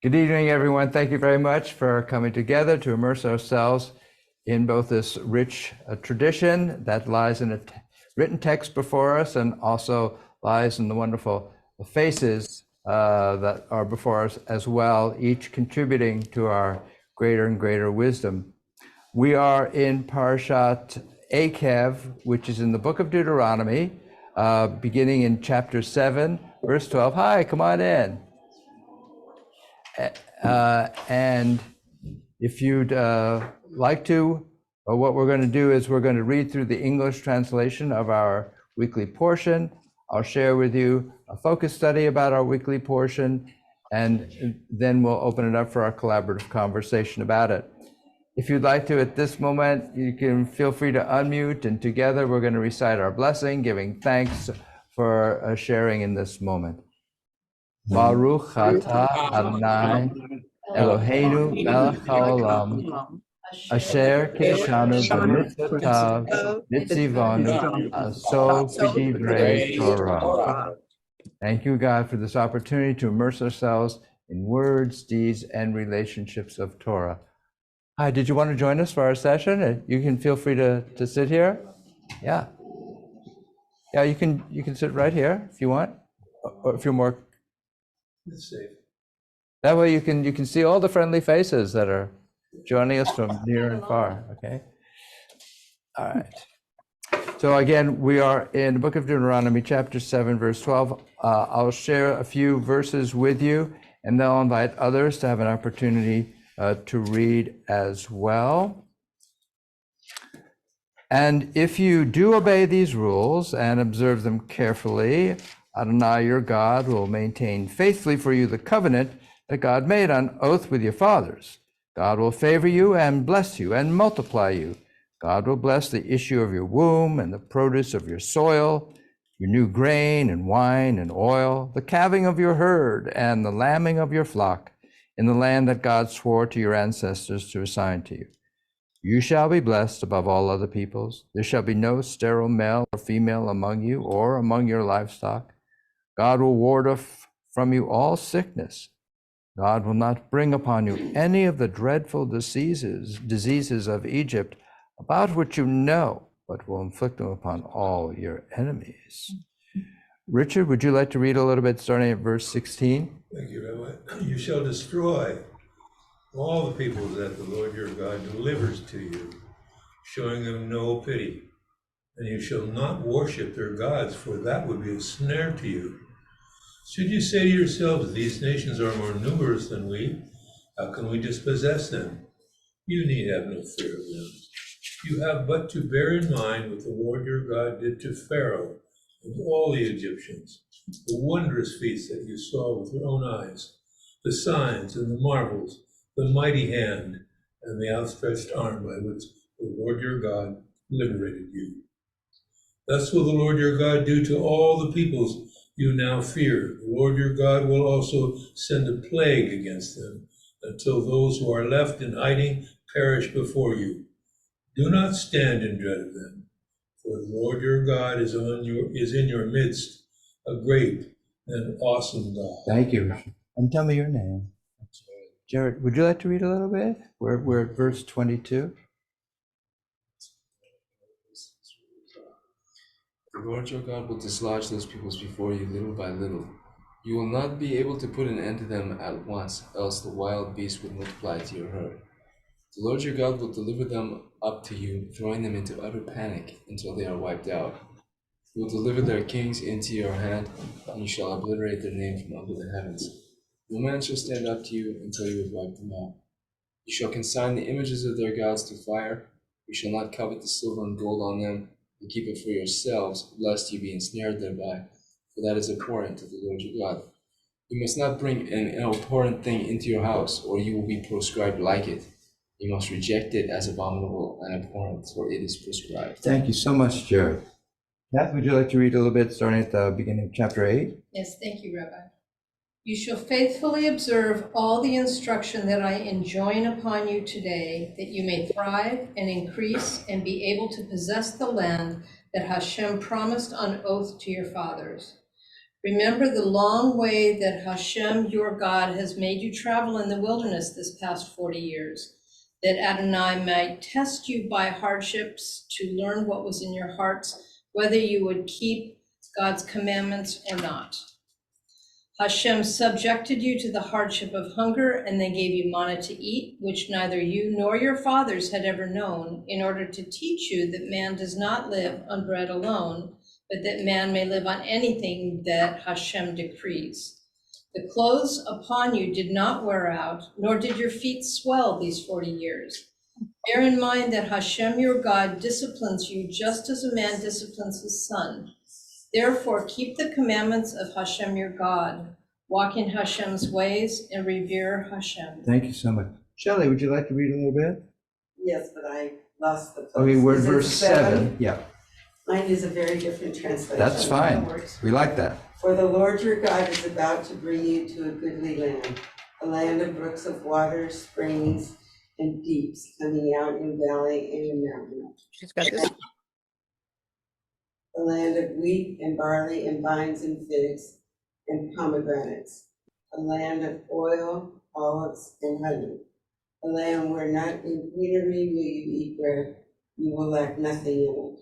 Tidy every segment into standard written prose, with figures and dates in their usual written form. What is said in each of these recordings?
Good evening, everyone. Thank you very much for coming together to immerse ourselves in both this rich tradition that lies in a written text before us and also lies in the wonderful faces that are before us as well, each contributing to our greater and greater wisdom. We are in Parshat Ekev, which is in the book of Deuteronomy, beginning in chapter 7, verse 12. Hi, come on in. And if you'd like to, what we're going to do is we're going to read through the English translation of our weekly portion. I'll share with you a focus study about our weekly portion, and then we'll open it up for our collaborative conversation about it. If you'd like to, at this moment, you can feel free to unmute, and together we're going to recite our blessing, giving thanks for sharing in this moment. Baruch atah Adonai Eloheinu melech haolam asher kiddushanu b'mitzvotav nitzivanu aso b'divrei Torah. Thank you, God, for this opportunity to immerse ourselves in words, deeds, and relationships of Torah. Hi, did you want to join us for our session? You can feel free to sit here. Yeah, you can sit right here if you want, or if you're more. It's safe. That way you can see all the friendly faces that are joining us from near and far. Okay. All right. So again, we are in the book of Deuteronomy, chapter 7, verse 12. I'll share a few verses with you, and then I'll invite others to have an opportunity to read as well. And if you do obey these rules and observe them carefully, Adonai, your God, will maintain faithfully for you the covenant that God made on oath with your fathers. God will favor you and bless you and multiply you. God will bless the issue of your womb and the produce of your soil, your new grain and wine and oil, the calving of your herd and the lambing of your flock in the land that God swore to your ancestors to assign to you. You shall be blessed above all other peoples. There shall be no sterile male or female among you or among your livestock. God will ward off from you all sickness. God will not bring upon you any of the dreadful diseases of Egypt, about which you know, but will inflict them upon all your enemies. Richard, would you like to read a little bit starting at verse 16? Thank you, Rabbi. You shall destroy all the peoples that the Lord your God delivers to you, showing them no pity. And you shall not worship their gods, for that would be a snare to you. Should you say to yourselves, these nations are more numerous than we, how can we dispossess them? You need have no fear of them. You have but to bear in mind what the Lord your God did to Pharaoh and all the Egyptians, the wondrous feats that you saw with your own eyes, the signs and the marvels, the mighty hand and the outstretched arm by which the Lord your God liberated you. Thus will the Lord your God do to all the peoples you now fear. The Lord your God will also send a plague against them until those who are left in hiding perish before you. Do not stand in dread of them, for the Lord your God is in your midst, a great and awesome God. Thank you. And tell me your name. Jared, would you like to read a little bit? We're at verse 22. The Lord your God will dislodge those peoples before you little by little. You will not be able to put an end to them at once, else the wild beasts would multiply to your herd. The Lord your God will deliver them up to you, throwing them into utter panic until they are wiped out. He will deliver their kings into your hand, and you shall obliterate their name from under the heavens. No man shall stand up to you until you have wiped them out. You shall consign the images of their gods to fire. You shall not covet the silver and gold on them, and keep it for yourselves, lest you be ensnared thereby, for that is abhorrent to the Lord your God. You must not bring an abhorrent thing into your house, or you will be proscribed like it. You must reject it as abominable and abhorrent, for it is prescribed. Thank you so much, Jared. Kath, would you like to read a little bit starting at the beginning of chapter 8? Yes, thank you, Rabbi. You shall faithfully observe all the instruction that I enjoin upon you today, that you may thrive and increase and be able to possess the land that Hashem promised on oath to your fathers. Remember the long way that Hashem, your God, has made you travel in the wilderness this past 40 years, that Adonai might test you by hardships to learn what was in your hearts, whether you would keep God's commandments or not. Hashem subjected you to the hardship of hunger, and they gave you manna to eat, which neither you nor your fathers had ever known, in order to teach you that man does not live on bread alone, but that man may live on anything that Hashem decrees. The clothes upon you did not wear out, nor did your feet swell these 40 years. Bear in mind that Hashem, your God, disciplines you just as a man disciplines his son. Therefore, keep the commandments of Hashem, your God, walk in Hashem's ways, and revere Hashem. Thank you so much. Shelley, would you like to read a little bit? Yes, but I lost the place. Okay, we're Is it verse 7. Yeah, Mine is a very different translation. that's fine. We like that. For the Lord your God is about to bring you to a goodly land, a land of brooks of water, springs, and deeps coming out in valley and in mountain. She's got this. A land of wheat and barley and vines and figs and pomegranates. A land of oil, olives, and honey. A land where not in greenery will you eat bread, you will lack nothing in it.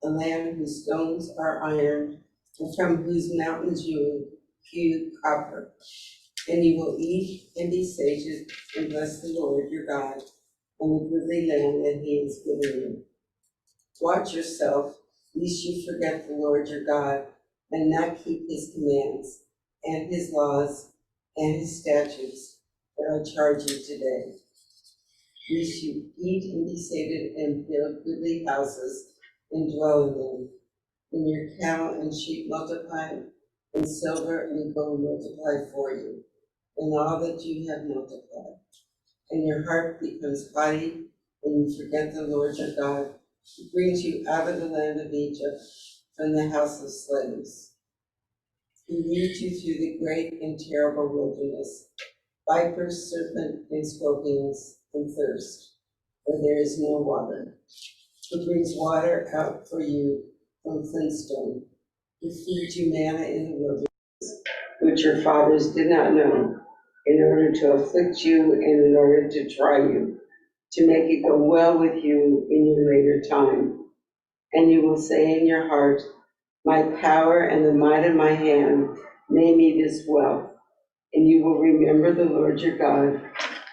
A land whose stones are iron, and from whose mountains you will hew copper. And you will eat and be sated and bless the Lord your God on the goodly land that he has given you. Watch yourself, lest you forget the Lord your God and not keep his commands and his laws and his statutes that I charge you today. Lest you eat and be sated and build goodly houses and dwell in them. And your cattle and sheep multiplied, and silver and gold multiplied for you, and all that you have multiplied. And your heart becomes haughty, and you forget the Lord your God, who brings you out of the land of Egypt from the house of slaves. He leads you through the great and terrible wilderness, vipers, serpent, and scorpions, and thirst, where there is no water. Who brings water out for you from flintstone, who feeds you manna in the wilderness, which your fathers did not know, in order to afflict you and in order to try you, to make it go well with you in your later time. And you will say in your heart, my power and the might of my hand made me this wealth. And you will remember the Lord your God,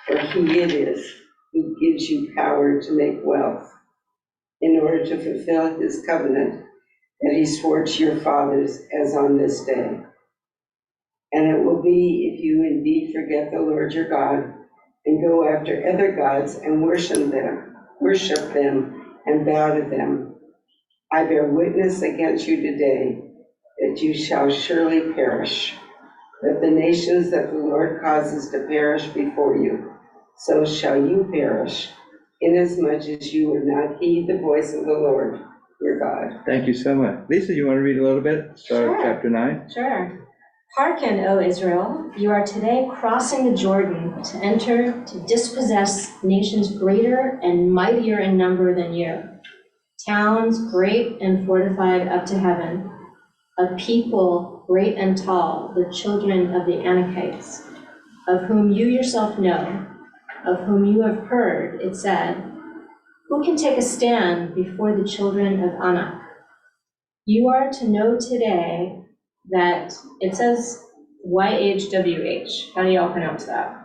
for he it is who gives you power to make wealth, in order to fulfill his covenant that he swore to your fathers as on this day. And it will be, if you indeed forget the Lord your God and go after other gods and worship them and bow to them, I bear witness against you today that you shall surely perish, that the nations that the Lord causes to perish before you, so shall you perish, inasmuch as you would not heed the voice of the Lord your God. Thank you so much. Lisa, you want to read a little bit? Start Sure. chapter 9. Sure. Hearken, O Israel, you are today crossing the Jordan to enter to dispossess nations greater and mightier in number than you, towns great and fortified up to heaven, a people great and tall, the children of the Anakites, of whom you yourself know, of whom you have heard, it said, who can take a stand before the children of Anak? You are to know today that it says YHWH. How do y'all pronounce that?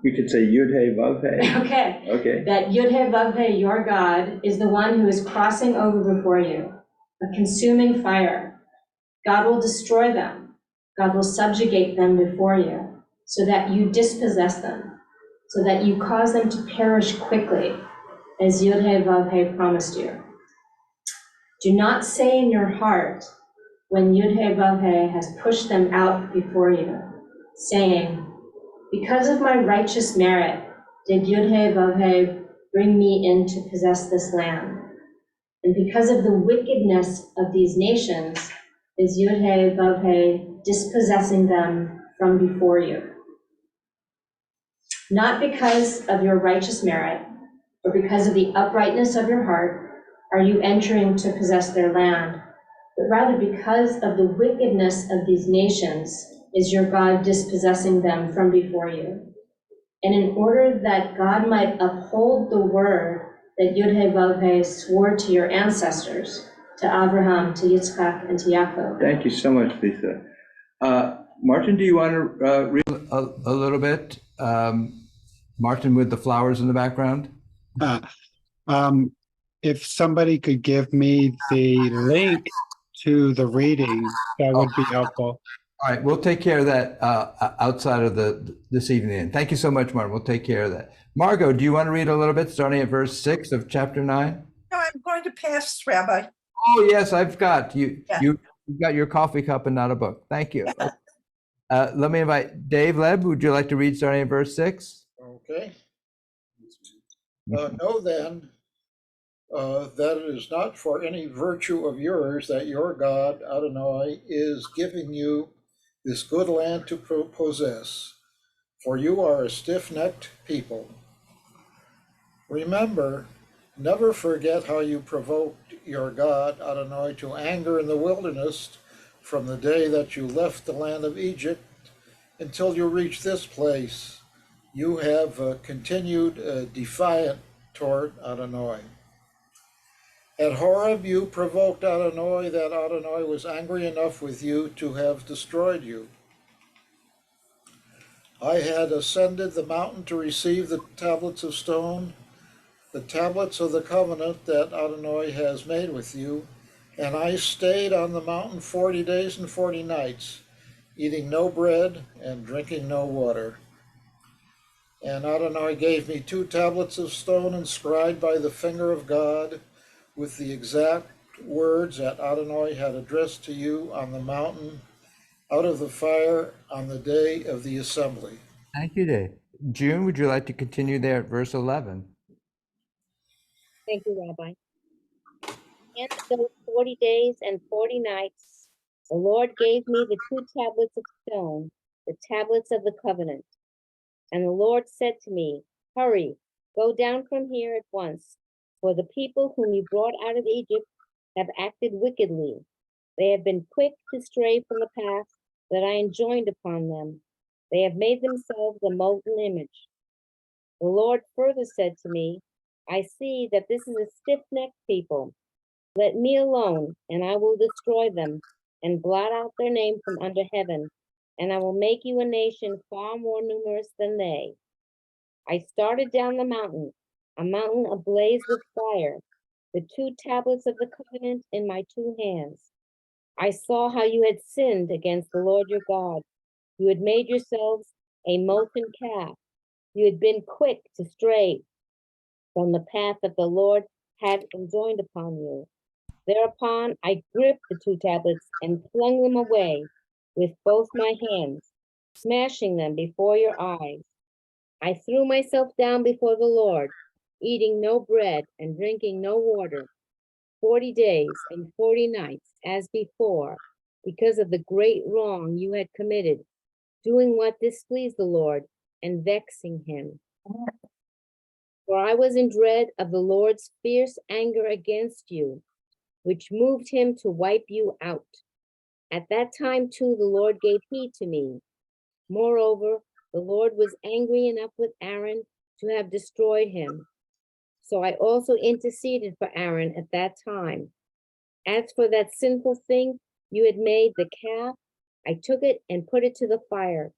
We could say Yud He Vav He. Okay. Okay. That Yud He Vav He, your God, is the one who is crossing over before you, a consuming fire. God will destroy them. God will subjugate them before you, so that you dispossess them, so that you cause them to perish quickly, as Yud He Vav He promised you. Do not say in your heart, when Yud He Vav He has pushed them out before you, saying, because of my righteous merit did Yud He Vav He bring me in to possess this land. And because of the wickedness of these nations is Yud He Vav He dispossessing them from before you. Not because of your righteous merit, or because of the uprightness of your heart, are you entering to possess their land, but rather because of the wickedness of these nations is your God dispossessing them from before you. And in order that God might uphold the word that Yud-Heh-Vav-Heh swore to your ancestors, to Abraham, to Yitzchak, and to Yaakov. Thank you so much, Lisa. Martin, do you want to read a little bit? Martin with the flowers in the background? If somebody could give me the link to the reading, that would be helpful. All right, we'll take care of that outside of this evening. Thank you so much, Martin. We'll take care of that. Margot, do you want to read a little bit, starting at verse 6 of chapter 9? No, I'm going to pass, Rabbi. Oh, yes, I've got you. Yeah. You've got your coffee cup and not a book. Thank you. Let me invite Dave Leb. Would you like to read starting at verse 6? Okay. Know then that it is not for any virtue of yours that your God, Adonai, is giving you this good land to possess, for you are a stiff-necked people. Remember, never forget how you provoked your God, Adonai, to anger in the wilderness from the day that you left the land of Egypt until you reached this place. You have continued defiant toward Adonai. At Horeb you provoked Adonai, that Adonai was angry enough with you to have destroyed you. I had ascended the mountain to receive the tablets of stone, the tablets of the covenant that Adonai has made with you, and I stayed on the mountain 40 days and 40 nights, eating no bread and drinking no water. And Adonai gave me 2 tablets of stone inscribed by the finger of God, with the exact words that Adonai had addressed to you on the mountain out of the fire on the day of the assembly. Thank you, Dave. June, would you like to continue there at verse 11? Thank you, Rabbi. And those 40 days and 40 nights, the Lord gave me the 2 tablets of stone, the tablets of the covenant. And the Lord said to me, hurry, go down from here at once, for the people whom you brought out of Egypt have acted wickedly. They have been quick to stray from the path that I enjoined upon them. They have made themselves a molten image. The Lord further said to me, I see that this is a stiff-necked people. Let me alone, and I will destroy them, and blot out their name from under heaven, and I will make you a nation far more numerous than they. I started down the mountain, a mountain ablaze with fire, the 2 tablets of the covenant in my 2 hands. I saw how you had sinned against the Lord your God. You had made yourselves a molten calf. You had been quick to stray from the path that the Lord had enjoined upon you. Thereupon I gripped the 2 tablets and flung them away with both my hands, smashing them before your eyes. I threw myself down before the Lord, eating no bread and drinking no water, 40 days and 40 nights as before, because of the great wrong you had committed, doing what displeased the Lord and vexing him. For I was in dread of the Lord's fierce anger against you, which moved him to wipe you out. At that time, too, the Lord gave heed to me. Moreover, the Lord was angry enough with Aaron to have destroyed him. So I also interceded for Aaron at that time. As for that sinful thing you had made, the calf, I took it and put it to the fire.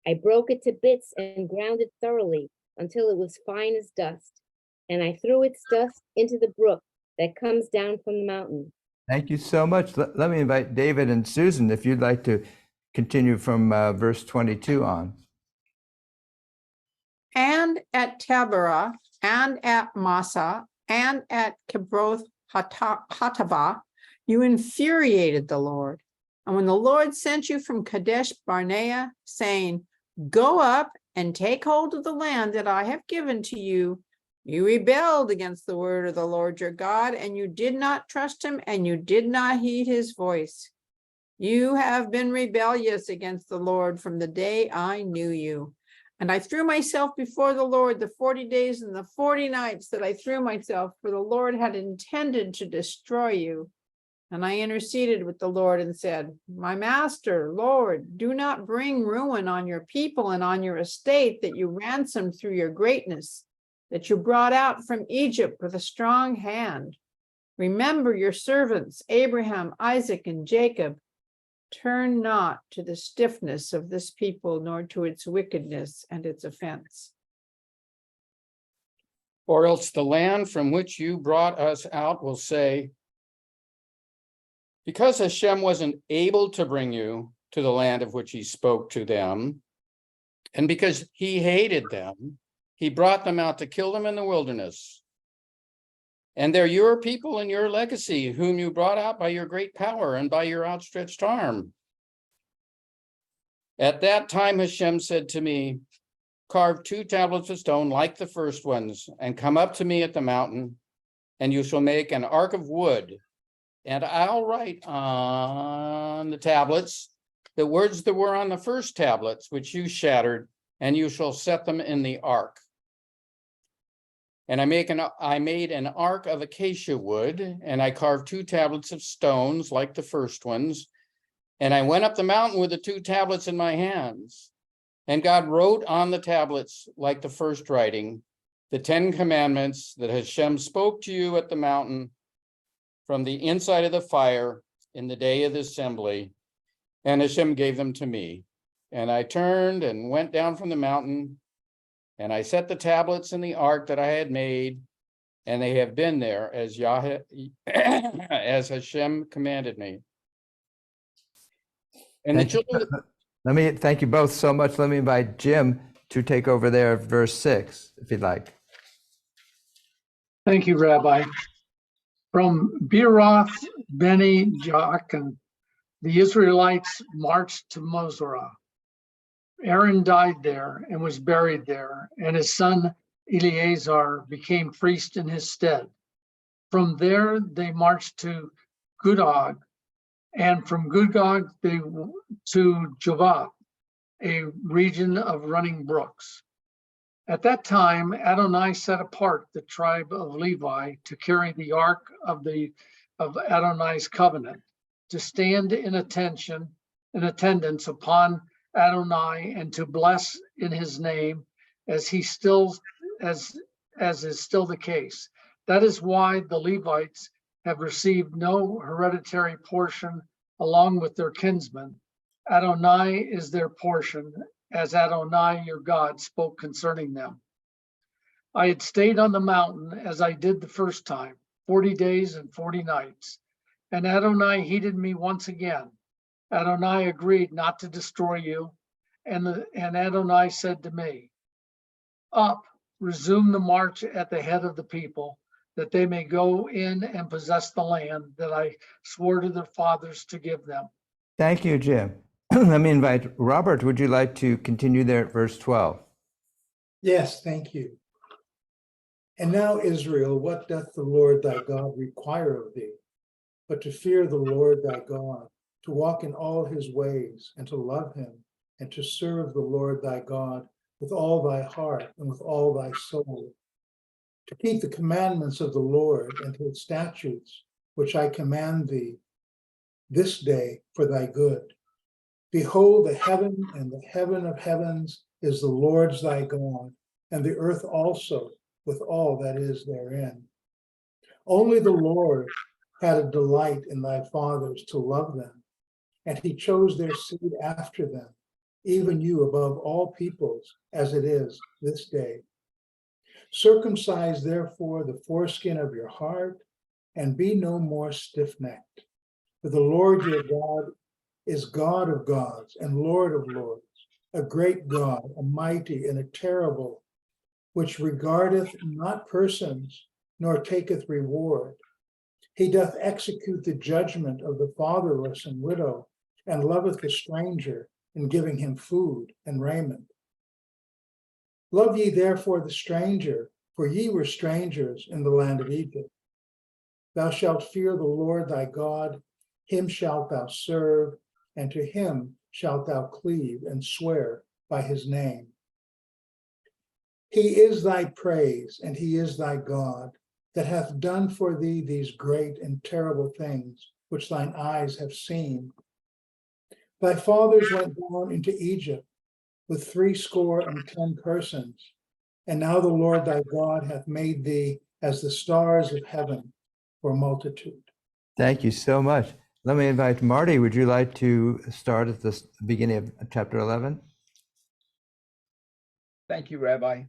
I broke it to bits and ground it thoroughly until it was fine as dust. And I threw its dust into the brook that comes down from the mountain. Thank you so much. Let me invite David and Susan, if you'd like to continue from verse 22 on. And at Taberah, and at Massa, and at Kibroth Hattava, you infuriated the Lord. And when the Lord sent you from Kadesh Barnea, saying, go up and take hold of the land that I have given to you, you rebelled against the word of the Lord your God, and you did not trust him, and you did not heed his voice. You have been rebellious against the Lord from the day I knew you. And I threw myself before the Lord the 40 days and the 40 nights that I threw myself, for the Lord had intended to destroy you. And I interceded with the Lord and said, my master, Lord, do not bring ruin on your people and on your estate that you ransomed through your greatness, that you brought out from Egypt with a strong hand. Remember your servants, Abraham, Isaac, and Jacob. Turn not to the stiffness of this people, nor to its wickedness and its offense. Or else the land from which you brought us out will say, because Hashem wasn't able to bring you to the land of which he spoke to them, and because he hated them, he brought them out to kill them in the wilderness. And they're your people and your legacy, whom you brought out by your great power and by your outstretched arm. At that time, Hashem said to me, carve 2 tablets of stone like the first ones, and come up to me at the mountain, and you shall make an ark of wood. And I'll write on the tablets the words that were on the first tablets, which you shattered, and you shall set them in the ark. And I made an ark of acacia wood, and I carved 2 tablets of stones like the first ones. And I went up the mountain with the 2 tablets in my hands. And God wrote on the tablets like the first writing, the 10 commandments that Hashem spoke to you at the mountain from the inside of the fire in the day of the assembly. And Hashem gave them to me. And I turned and went down from the mountain, and I set the tablets in the ark that I had made, and they have been there as Hashem commanded me. And the children. Let me thank you both so much. Let me invite Jim to take over there, verse 6, if you'd like. Thank you, Rabbi. From Beeroth Beni Jaakan, the Israelites marched to Mosera. Aaron died there and was buried there, and his son Eleazar became priest in his stead. From there they marched to Gudog, and from Gudog to Jovat, a region of running brooks. At that time, Adonai set apart the tribe of Levi to carry the ark of Adonai's covenant, to stand in attendance upon Adonai, and to bless in his name, as is still the case. That is why the Levites have received no hereditary portion along with their kinsmen. Adonai is their portion, as Adonai your God spoke concerning them. I had stayed on the mountain as I did the first time, 40 days and 40 nights, and Adonai heeded me once again. Adonai agreed not to destroy you, and Adonai said to me, up, resume the march at the head of the people, that they may go in and possess the land that I swore to their fathers to give them. Thank you, Jim. Let me invite Robert. Would you like to continue there at verse 12? Yes, thank you. And now, Israel, what doth the Lord thy God require of thee, but to fear the Lord thy God, to walk in all his ways, and to love him, and to serve the Lord thy God with all thy heart and with all thy soul, to keep the commandments of the Lord and his statutes, which I command thee this day for thy good. Behold, the heaven and the heaven of heavens is the Lord's thy God, and the earth also with all that is therein. Only the Lord had a delight in thy fathers to love them, and he chose their seed after them, even you above all peoples, as it is this day. Circumcise therefore the foreskin of your heart, and be no more stiff-necked. For the Lord your God is God of gods and Lord of lords, a great God, a mighty and a terrible, which regardeth not persons, nor taketh reward. He doth execute the judgment of the fatherless and widow, and loveth the stranger, in giving him food and raiment. Love ye therefore the stranger, for ye were strangers in the land of Egypt. Thou shalt fear the Lord thy God, him shalt thou serve, and to him shalt thou cleave and swear by his name. He is thy praise, and he is thy God, that hath done for thee these great and terrible things, which thine eyes have seen. Thy fathers went down into Egypt with 70 persons, and now the Lord thy God hath made thee as the stars of heaven for multitude. Thank you so much. Let me invite Marty. Would you like to start at the beginning of chapter 11? Thank you, Rabbi.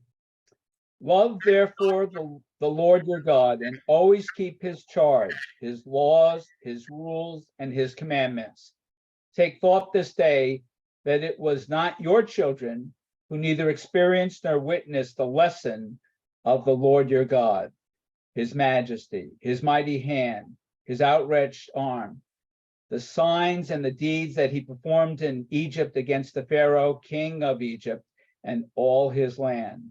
Love, therefore, the Lord your God, and always keep his charge, his laws, his rules, and his commandments. Take thought this day that it was not your children who neither experienced nor witnessed the lesson of the Lord your God, his majesty, his mighty hand, his outstretched arm, the signs and the deeds that he performed in Egypt against the Pharaoh, king of Egypt, and all his land.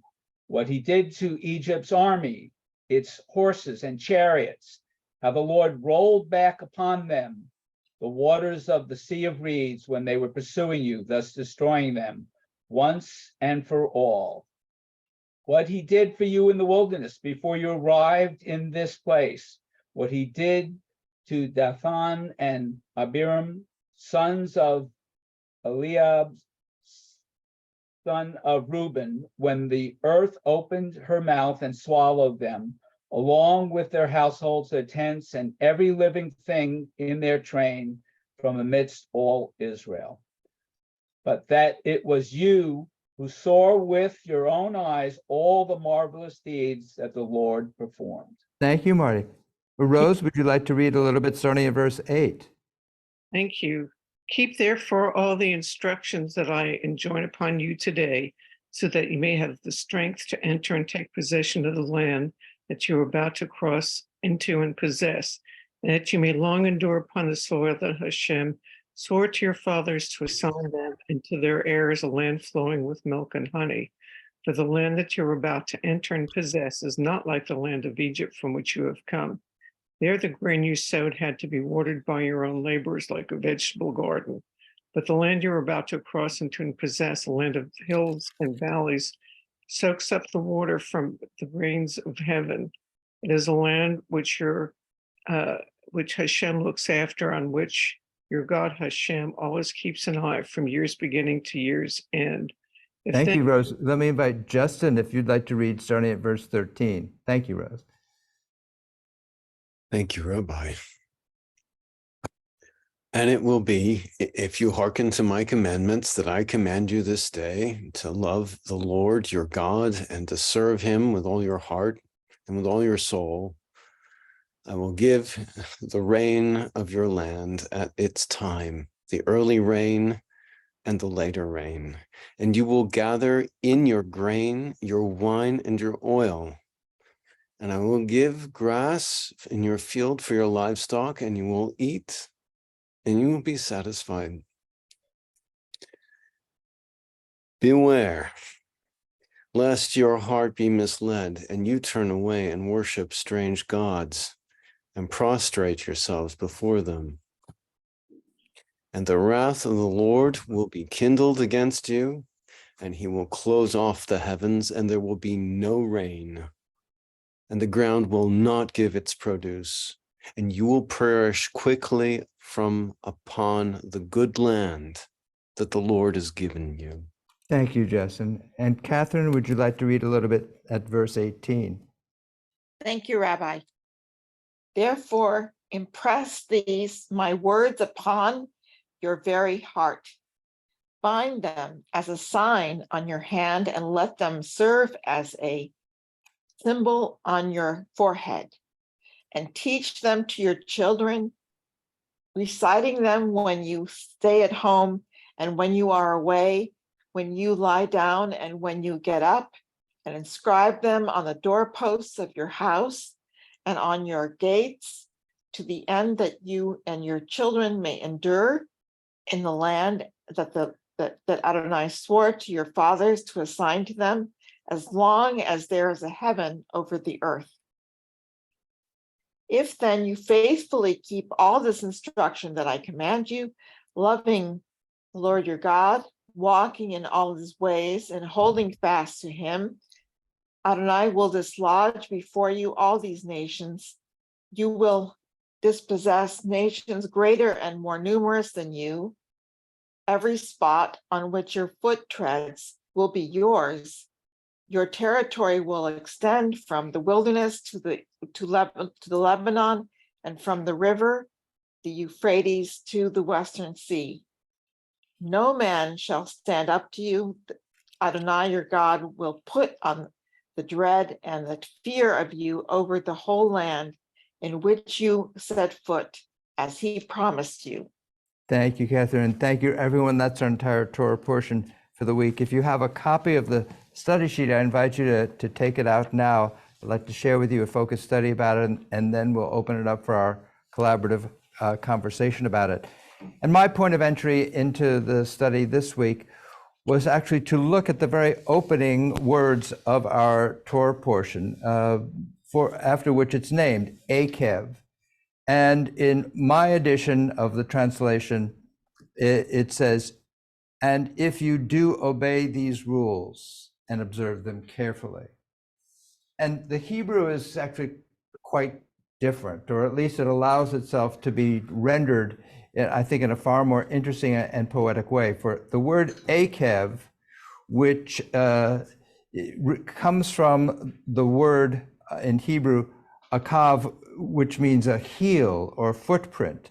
What he did to Egypt's army, its horses and chariots, how the Lord rolled back upon them the waters of the Sea of Reeds when they were pursuing you, thus destroying them once and for all. What he did for you in the wilderness before you arrived in this place, what he did to Dathan and Abiram, sons of Eliab, son of Reuben, when the earth opened her mouth and swallowed them, along with their households, their tents, and every living thing in their train from amidst all Israel. But that it was you who saw with your own eyes all the marvelous deeds that the Lord performed. Thank you, Marty. Rose, would you like to read a little bit starting at verse 8? Thank you. Keep therefore all the instructions that I enjoin upon you today, so that you may have the strength to enter and take possession of the land that you are about to cross into and possess, and that you may long endure upon the soil that Hashem swore to your fathers to assign them and to their heirs, a land flowing with milk and honey. For the land that you're about to enter and possess is not like the land of Egypt from which you have come. There the grain you sowed had to be watered by your own laborers like a vegetable garden. But the land you're about to cross into and possess, a land of hills and valleys, soaks up the water from the rains of heaven. It is a land which Hashem looks after, on which your God Hashem always keeps an eye from year's beginning to year's end. Thank you, Rose. Let me invite Justin, if you'd like to read starting at verse 13. Thank you, Rose. Thank you, Rabbi. And it will be, if you hearken to my commandments that I command you this day, to love the Lord your God and to serve him with all your heart and with all your soul, I will give the rain of your land at its time, the early rain and the later rain. And you will gather in your grain, your wine, and your oil. And I will give grass in your field for your livestock, and you will eat, and you will be satisfied. Beware, lest your heart be misled, and you turn away and worship strange gods, and prostrate yourselves before them. And the wrath of the Lord will be kindled against you, and he will close off the heavens, and there will be no rain. And the ground will not give its produce, and you will perish quickly from upon the good land that the Lord has given you. Thank you, Justin. And Catherine, would you like to read a little bit at verse 18? Thank you, Rabbi. Therefore, impress these my words upon your very heart. Bind them as a sign on your hand and let them serve as a symbol on your forehead, and teach them to your children, reciting them when you stay at home and when you are away, when you lie down and when you get up, and inscribe them on the doorposts of your house and on your gates, to the end that you and your children may endure in the land that Adonai swore to your fathers to assign to them, as long as there is a heaven over the earth. If then you faithfully keep all this instruction that I command you, loving the Lord your God, walking in all his ways and holding fast to him, Adonai will dislodge before you all these nations. You will dispossess nations greater and more numerous than you. Every spot on which your foot treads will be yours. Your territory will extend from the wilderness to the Lebanon, and from the river, the Euphrates, to the western sea. No man shall stand up to you. Adonai your God will put on the dread and the fear of you over the whole land in which you set foot, as he promised you. Thank you, Catherine. Thank you, everyone. That's our entire Torah portion for the week. If you have a copy of the study sheet, I invite you to take it out now. I'd like to share with you a focused study about it, and then we'll open it up for our collaborative conversation about it. And my point of entry into the study this week was actually to look at the very opening words of our Torah portion, after which it's named, Ekev. And in my edition of the translation, it says, "And if you do obey these rules and observe them carefully." And the Hebrew is actually quite different, or at least it allows itself to be rendered, I think, in a far more interesting and poetic way. For the word Ekev, which comes from the word in Hebrew, akav, which means a heel or footprint.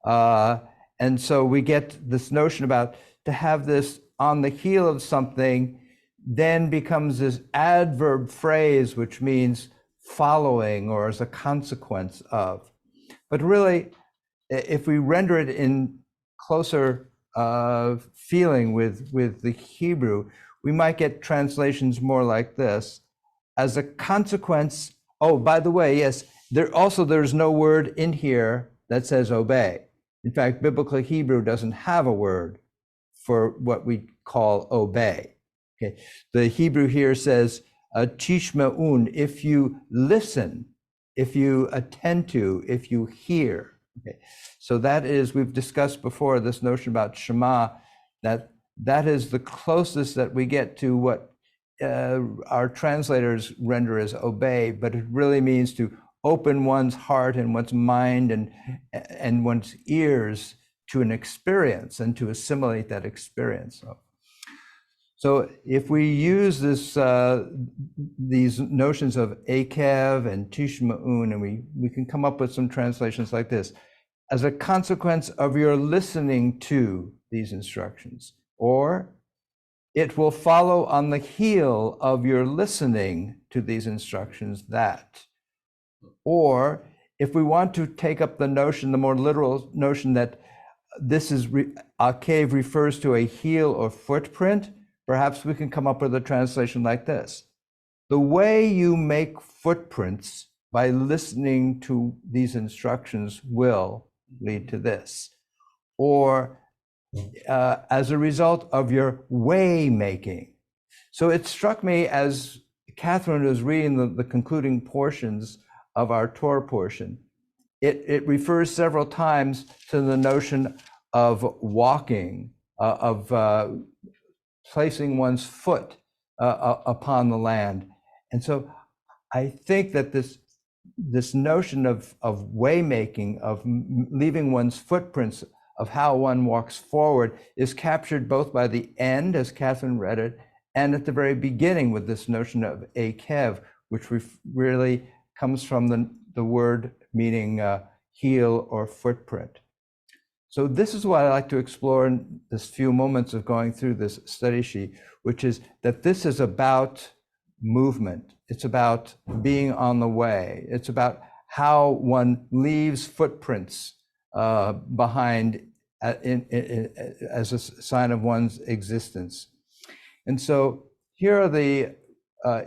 And so we get this notion about to have this on the heel of something, then becomes this adverb phrase, which means following or as a consequence of. But really, if we render it in closer feeling with the Hebrew, we might get translations more like this: as a consequence. Oh, by the way, yes, there's no word in here that says obey. In fact, biblical Hebrew doesn't have a word for what we call obey. Okay, the Hebrew here says tishma'un, if you listen, if you attend to, if you hear. Okay, so that is, we've discussed before this notion about Shema, that is the closest that we get to what our translators render as obey, but it really means to open one's heart and one's mind and one's ears to an experience and to assimilate that experience. So if we use these notions of Ekev and Tishma'un, and we can come up with some translations like this: as a consequence of your listening to these instructions, or it will follow on the heel of your listening to these instructions that. Or if we want to take up the notion, the more literal notion that this is, Akev refers to a heel or footprint, perhaps we can come up with a translation like this: the way you make footprints by listening to these instructions will lead to this. Or as a result of your way making. So it struck me as Catherine was reading the concluding portions of our Torah portion, it refers several times to the notion of walking, of placing one's foot upon the land. And so I think that this notion of way making, of leaving one's footprints, of how one walks forward, is captured both by the end, as Catherine read it, and at the very beginning with this notion of Ekev, which really comes from the word meaning heel or footprint. So this is what I like to explore in this few moments of going through this study sheet, which is that this is about movement. It's about being on the way. It's about how one leaves footprints behind as a sign of one's existence. And so here are the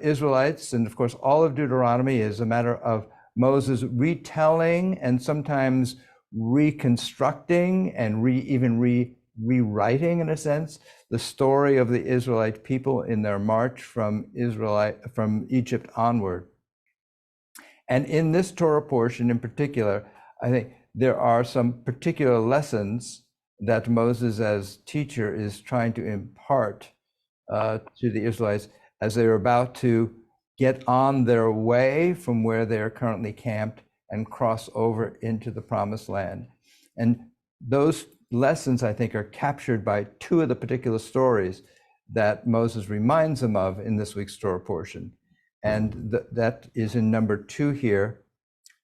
Israelites, and of course all of Deuteronomy is a matter of Moses retelling and sometimes reconstructing and rewriting, in a sense, the story of the Israelite people in their march from Egypt onward. And in this Torah portion in particular, I think there are some particular lessons that Moses as teacher is trying to impart to the Israelites as they're about to get on their way from where they're currently camped and cross over into the promised land. And those lessons, I think, are captured by two of the particular stories that Moses reminds them of in this week's Torah portion. And that is in number 2 here.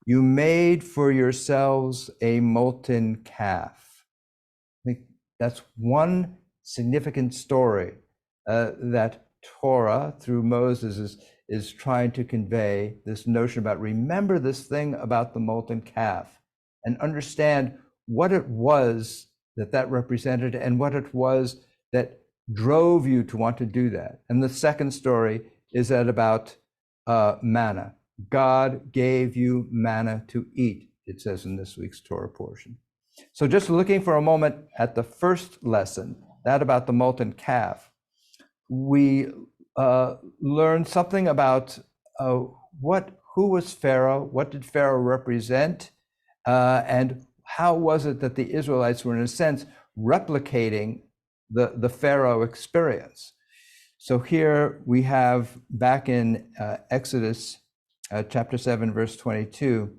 You made for yourselves a molten calf. I think that's one significant story that Torah, through Moses, is trying to convey this notion about remember this thing about the molten calf and understand what it was that represented and what it was that drove you to want to do that. And the second story is that about manna. God gave you manna to eat, it says in this week's Torah portion. So just looking for a moment at the first lesson, that about the molten calf, we learn something about who was Pharaoh, what did Pharaoh represent, and how was it that the Israelites were, in a sense, replicating the Pharaoh experience. So here we have, back in Exodus chapter 7, verse 22,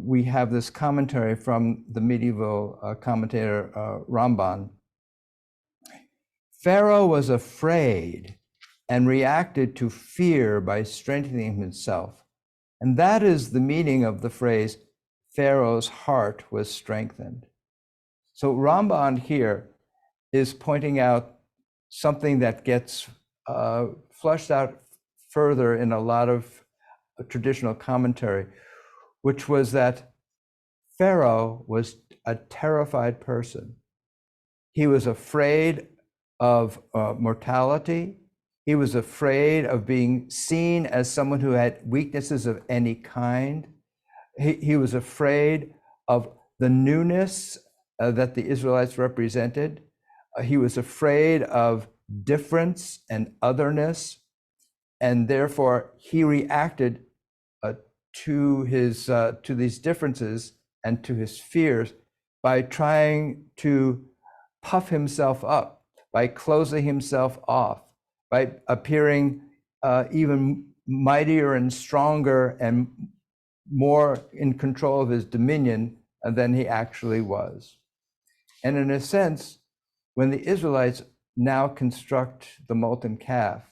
we have this commentary from the medieval commentator Ramban. Pharaoh was afraid and reacted to fear by strengthening himself. And that is the meaning of the phrase, Pharaoh's heart was strengthened. So Ramban here is pointing out something that gets flushed out further in a lot of traditional commentary, which was that Pharaoh was a terrified person. He was afraid of mortality. He was afraid of being seen as someone who had weaknesses of any kind. He was afraid of the newness that the Israelites represented. He was afraid of difference and otherness, and therefore he reacted to these differences and to his fears by trying to puff himself up, by closing himself off, by appearing even mightier and stronger and more in control of his dominion than he actually was. And in a sense, when the Israelites now construct the molten calf,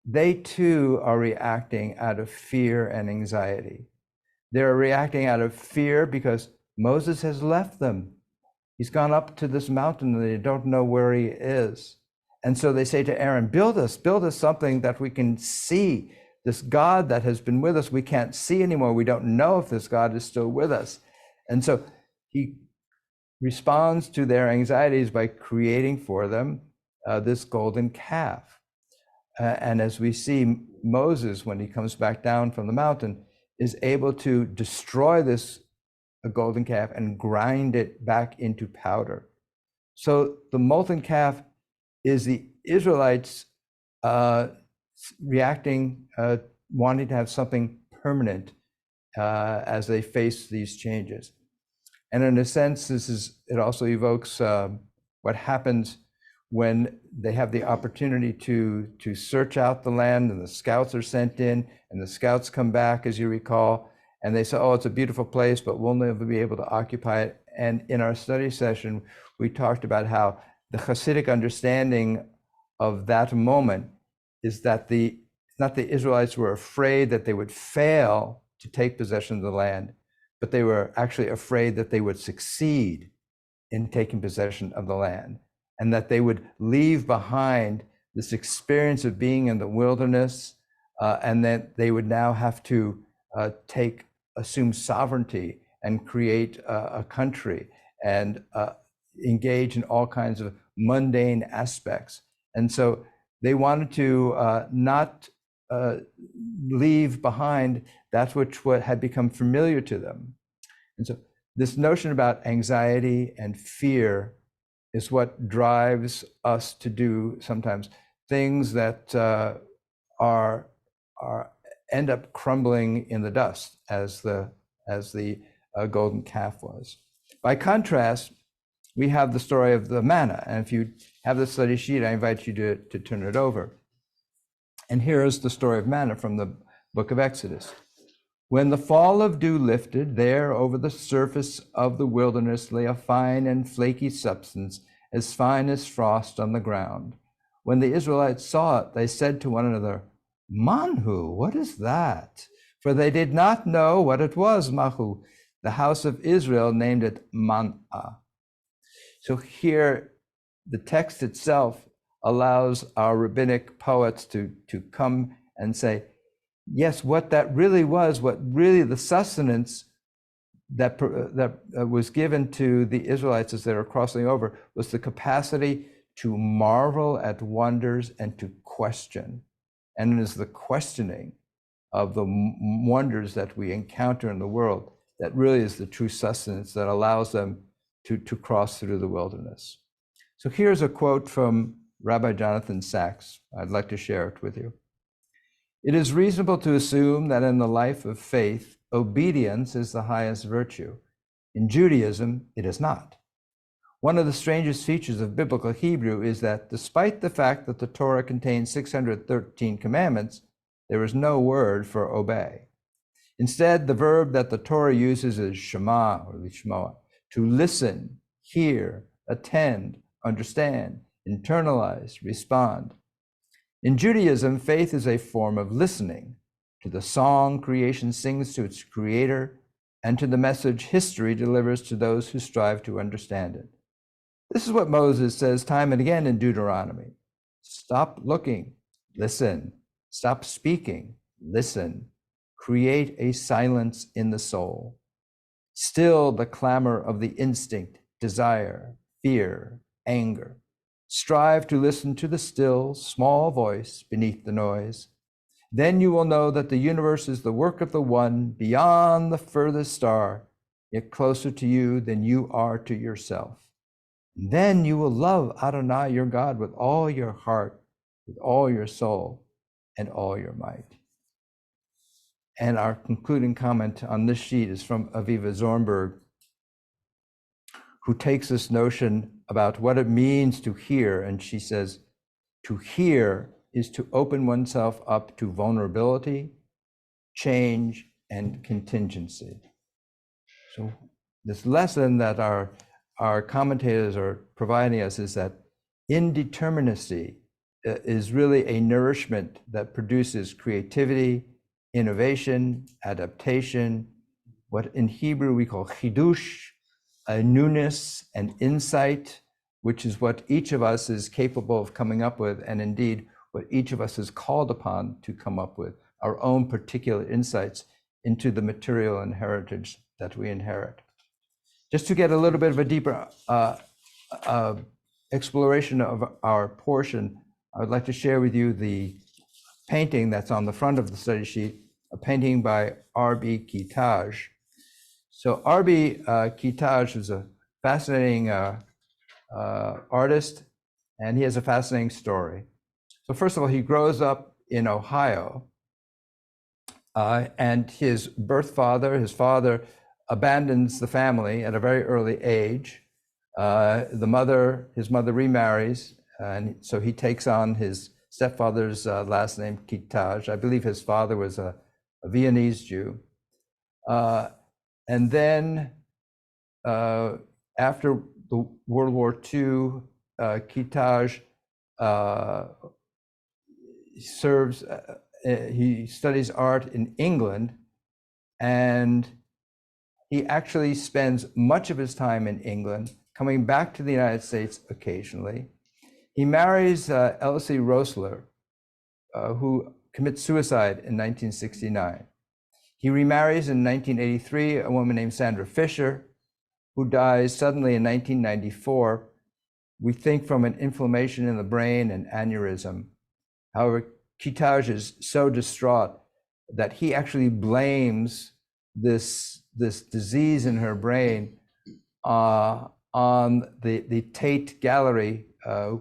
they too are reacting out of fear and anxiety. They're reacting out of fear because Moses has left them. He's gone up to this mountain and they don't know where he is. And so they say to Aaron, build us something that we can see. This God that has been with us, we can't see anymore. We don't know if this God is still with us. And so he responds to their anxieties by creating for them this golden calf. And as we see, Moses, when he comes back down from the mountain, is able to destroy this golden calf and grind it back into powder. So the molten calf is the Israelites reacting, wanting to have something permanent as they face these changes. And in a sense, it also evokes what happens when they have the opportunity to search out the land, and the scouts are sent in, and the scouts come back, as you recall, and they say, oh, it's a beautiful place, but we'll never be able to occupy it. And in our study session, we talked about how the Hasidic understanding of that moment is that not the Israelites were afraid that they would fail to take possession of the land, but they were actually afraid that they would succeed in taking possession of the land, and that they would leave behind this experience of being in the wilderness, and that they would now have to assume sovereignty and create a country and engage in all kinds of mundane aspects. And so they wanted to not leave behind that which had become familiar to them. And so this notion about anxiety and fear is what drives us to do sometimes things that end up crumbling in the dust, as the golden calf was. By contrast, we have the story of the manna, and if you have the study sheet, I invite you to turn it over. And here is the story of manna from the book of Exodus. When the fall of dew lifted, there over the surface of the wilderness lay a fine and flaky substance, as fine as frost on the ground. When the Israelites saw it, they said to one another, Manhu, what is that? For they did not know what it was, Mahu. The house of Israel named it manna. So here, the text itself allows our rabbinic poets to come and say, yes, what that really was, what really the sustenance that was given to the Israelites as they were crossing over was the capacity to marvel at wonders and to question. And it is the questioning of the wonders that we encounter in the world that really is the true sustenance that allows them to cross through the wilderness. So here's a quote from Rabbi Jonathan Sachs. I'd like to share it with you. It is reasonable to assume that in the life of faith, obedience is the highest virtue. In Judaism, it is not. One of the strangest features of biblical Hebrew is that despite the fact that the Torah contains 613 commandments, there is no word for obey. Instead, the verb that the Torah uses is shema or lishmoa, to listen, hear, attend, understand, internalize, respond. In Judaism, faith is a form of listening to the song creation sings to its creator and to the message history delivers to those who strive to understand it. This is what Moses says time and again in Deuteronomy. Stop looking, listen. Stop speaking, listen. Create a silence in the soul. Still the clamor of the instinct, desire, fear, anger. Strive to listen to the still, small voice beneath the noise. Then you will know that the universe is the work of the one beyond the furthest star, yet closer to you than you are to yourself. And then you will love Adonai, your God, with all your heart, with all your soul, and all your might. And our concluding comment on this sheet is from Aviva Zornberg, who takes this notion about what it means to hear. And she says, to hear is to open oneself up to vulnerability, change, and contingency. So this lesson that our commentators are providing us is that indeterminacy is really a nourishment that produces creativity, innovation, adaptation, what in Hebrew we call chidush, a newness and insight, which is what each of us is capable of coming up with, and indeed what each of us is called upon to come up with, our own particular insights into the material and heritage that we inherit. Just to get a little bit of a deeper exploration of our portion, I would like to share with you the painting that's on the front of the study sheet, a painting by R.B. Kitaj. So R.B. Kitaj was a fascinating artist, and he has a fascinating story. So first of all, he grows up in Ohio, and his father abandons the family at a very early age. His mother remarries, and so he takes on his stepfather's last name, Kitaj. I believe his father was a Viennese Jew. And then after the World War II, Kitaj he studies art in England, and he actually spends much of his time in England, coming back to the United States occasionally. He marries Elsie Rosler, who commits suicide in 1969. He remarries in 1983 a woman named Sandra Fisher, who dies suddenly in 1994, we think from an inflammation in the brain and aneurysm. However, Kitaj is so distraught that he actually blames this disease in her brain on the Tate Gallery,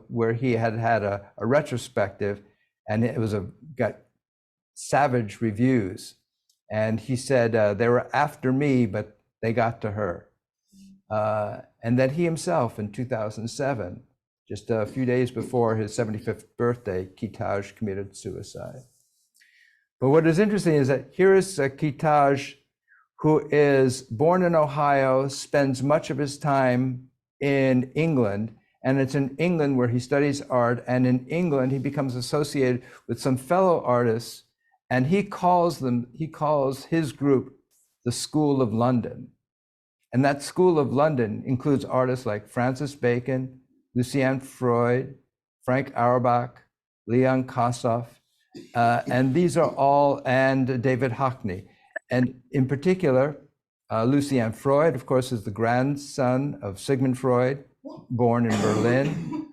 where he had a retrospective, and it was got savage reviews. And he said, they were after me, but they got to her. And then he himself in 2007, just a few days before his 75th birthday, Kitaj committed suicide. But what is interesting is that here is Kitaj, who is born in Ohio, spends much of his time in England, and it's in England where he studies art, and in England he becomes associated with some fellow artists, and he calls his group the School of London. And that School of London includes artists like Francis Bacon, Lucian Freud, Frank Auerbach, Leon Kossoff, and these are all, and David Hockney. And in particular, Lucian Freud, of course, is the grandson of Sigmund Freud, born in Berlin.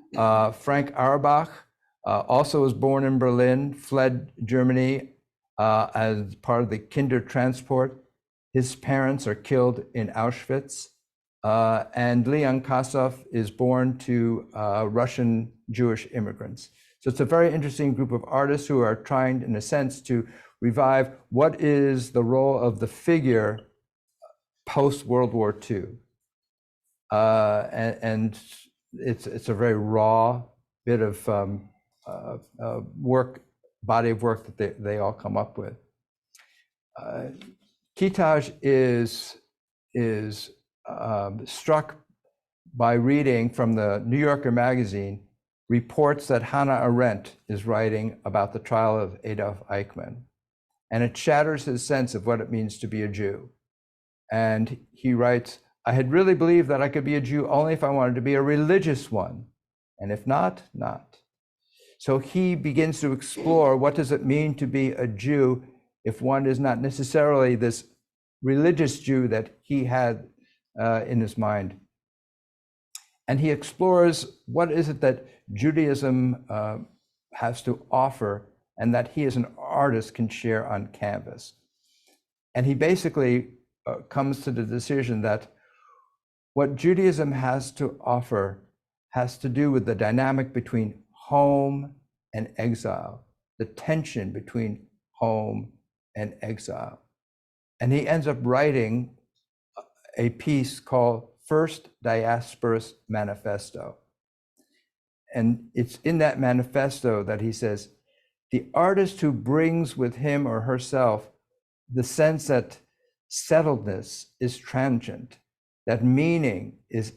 Frank Auerbach also was born in Berlin, fled Germany as part of the Kindertransport. His parents are killed in Auschwitz. And Leon Kossoff is born to Russian Jewish immigrants. So it's a very interesting group of artists who are trying, in a sense, to revive what is the role of the figure post-World War II. And it's a very raw bit of body of work that they all come up with. Kitaj is struck by reading from the New Yorker magazine reports that Hannah Arendt is writing about the trial of Adolf Eichmann. And it shatters his sense of what it means to be a Jew. And he writes, I had really believed that I could be a Jew only if I wanted to be a religious one. And if not, not. So he begins to explore what does it mean to be a Jew if one is not necessarily this religious Jew that he had in his mind. And he explores what is it that Judaism has to offer and that he as an artist can share on canvas. And he basically comes to the decision that what Judaism has to offer has to do with the dynamic between home and exile, the tension between home and exile. And he ends up writing a piece called First Diasporous Manifesto. And it's in that manifesto that he says, the artist who brings with him or herself the sense that settledness is transient, that meaning is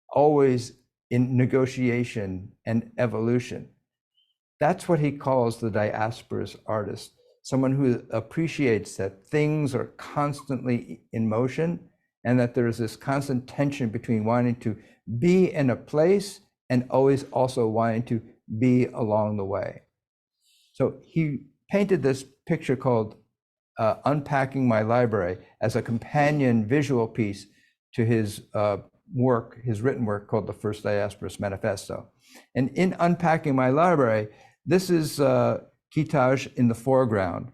always in negotiation and evolution. That's what he calls the diasporous artist, someone who appreciates that things are constantly in motion and that there is this constant tension between wanting to be in a place and always also wanting to be along the way. So he painted this picture called Unpacking My Library as a companion visual piece to his work, his written work called the First Diasporous Manifesto. And in Unpacking My Library, this is Kitaj in the foreground.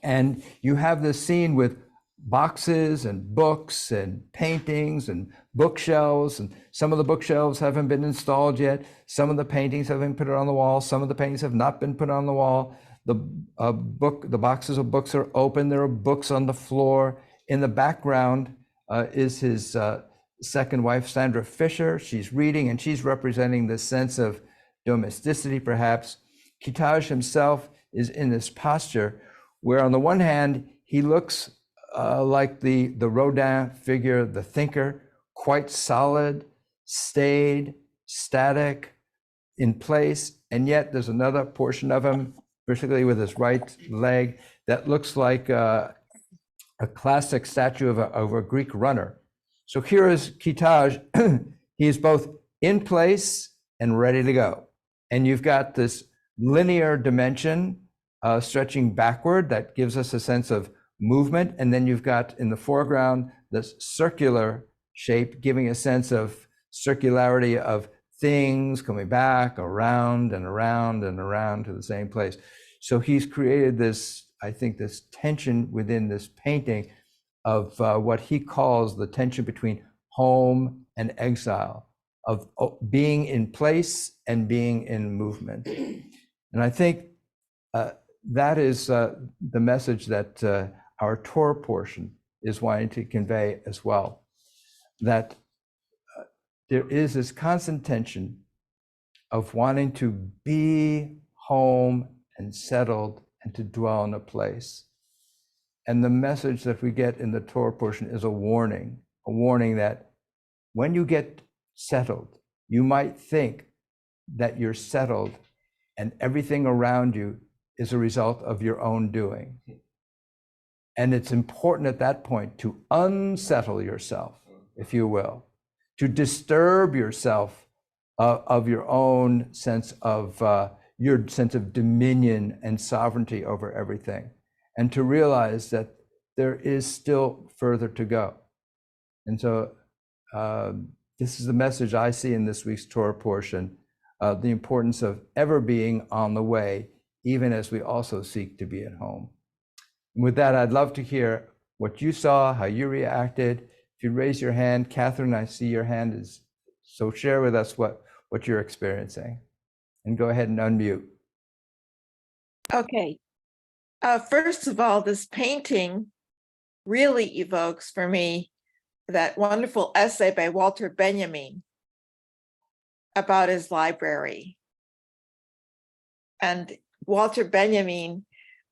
And you have this scene with boxes and books and paintings and bookshelves, and some of the bookshelves haven't been installed yet. Some of the paintings have been put on the wall. Some of the paintings have not been put on the wall. The boxes of books are open. There are books on the floor. In the background is his second wife, Sandra Fisher. She's reading, and she's representing this sense of domesticity, perhaps. Kitaj himself is in this posture where, on the one hand, he looks like the Rodin figure, the thinker, quite solid, staid, static, in place, and yet there's another portion of him, particularly with his right leg, that looks like a classic statue of a Greek runner. So here is Kitaj. He is both in place and ready to go. And you've got this linear dimension stretching backward that gives us a sense of movement. And then you've got in the foreground this circular shape giving a sense of circularity of things coming back around and around and around to the same place. So he's created this, I think, this tension within this painting of what he calls the tension between home and exile, of being in place and being in movement. And I think that is the message that our Torah portion is wanting to convey as well, that there is this constant tension of wanting to be home and settled and to dwell in a place. And the message that we get in the Torah portion is a warning that when you get settled, you might think that you're settled and everything around you is a result of your own doing. And it's important at that point to unsettle yourself, if you will, to disturb yourself of your own sense of dominion and sovereignty over everything, and to realize that there is still further to go. And so this is the message I see in this week's Torah portion, the importance of ever being on the way, even as we also seek to be at home. And with that, I'd love to hear what you saw, how you reacted. If you raise your hand, Catherine, I see your hand is, so share with us what you're experiencing. And go ahead and unmute. Okay. First of all, this painting really evokes for me that wonderful essay by Walter Benjamin about his library. And Walter Benjamin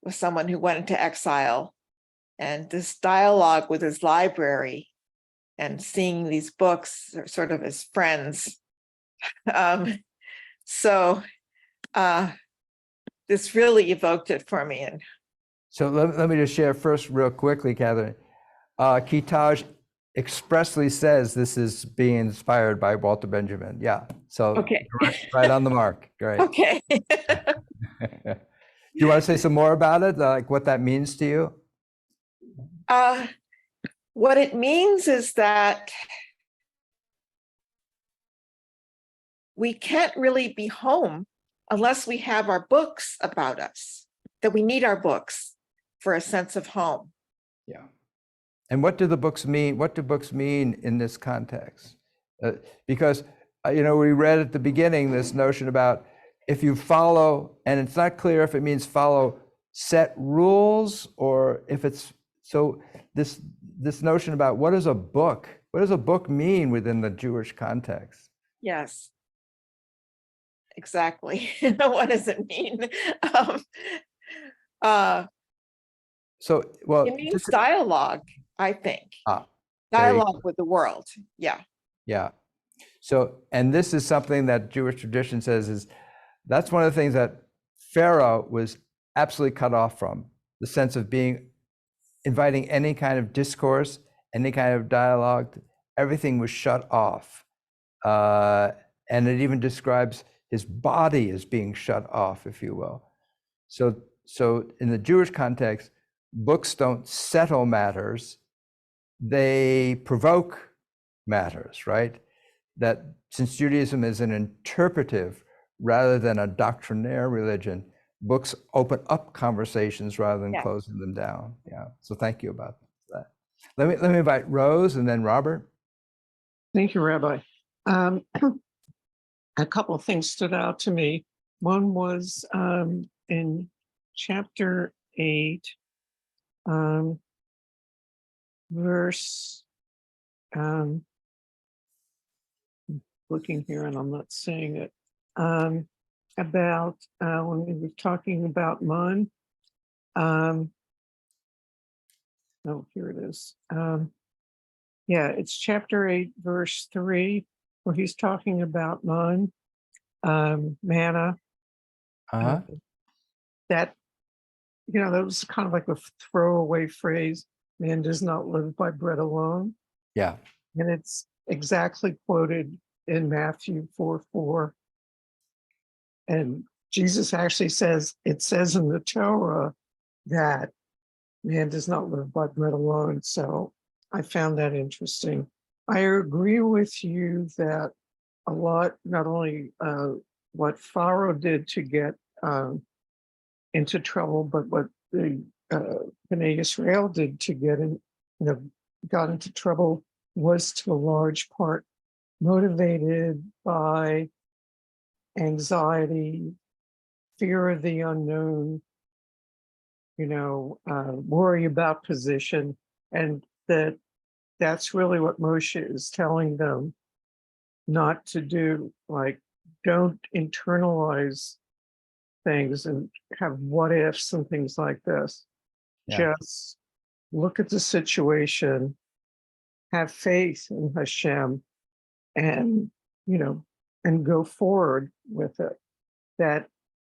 was someone who went into exile, and this dialogue with his library and seeing these books are sort of as friends. This really evoked it for me. And so let me just share first real quickly, Catherine. Kitaj expressly says this is being inspired by Walter Benjamin. Yeah, so okay. right on the mark. Great. Okay. Do you want to say some more about it, like what that means to you? What it means is that we can't really be home unless we have our books about us, that we need our books for a sense of home. Yeah. And what do the books mean? What do books mean in this context? Because, we read at the beginning this notion about if you follow, and it's not clear if it means follow set rules or if it's, so this notion about what does a book mean within the Jewish context? Yes. Exactly. What does it mean? It means dialogue, I think. Dialogue with the world. Yeah. Yeah. So, and this is something that Jewish tradition says is, that's one of the things that Pharaoh was absolutely cut off from, the sense of inviting any kind of discourse, any kind of dialogue. Everything was shut off. And it even describes his body as being shut off, if you will. So in the Jewish context, books don't settle matters, they provoke matters, right? That since Judaism is an interpretive rather than a doctrinaire religion, books open up conversations rather than closing them down. Yeah. So thank you about that. Let me invite Rose and then Robert. Thank you, Rabbi. A couple of things stood out to me. One was in chapter 8, verse, looking here and I'm not saying it, about when we were talking about man. Oh, here it is. Yeah, it's chapter 8, verse 3, where he's talking about man, manna. That, that was kind of like a throwaway phrase. Man does not live by bread alone. Yeah. And it's exactly quoted in Matthew 4:4. And Jesus actually says, it says in the Torah that man does not live by bread alone. So I found that interesting. I agree with you that a lot, not only what Pharaoh did to get into trouble, but what the Bnei Israel did to get got into trouble was to a large part motivated by anxiety, fear of the unknown, worry about position, and that's really what Moshe is telling them not to do. Like, don't internalize things and have what ifs and things like this. Yeah. Just look at the situation, have faith in Hashem, and, and go forward with it.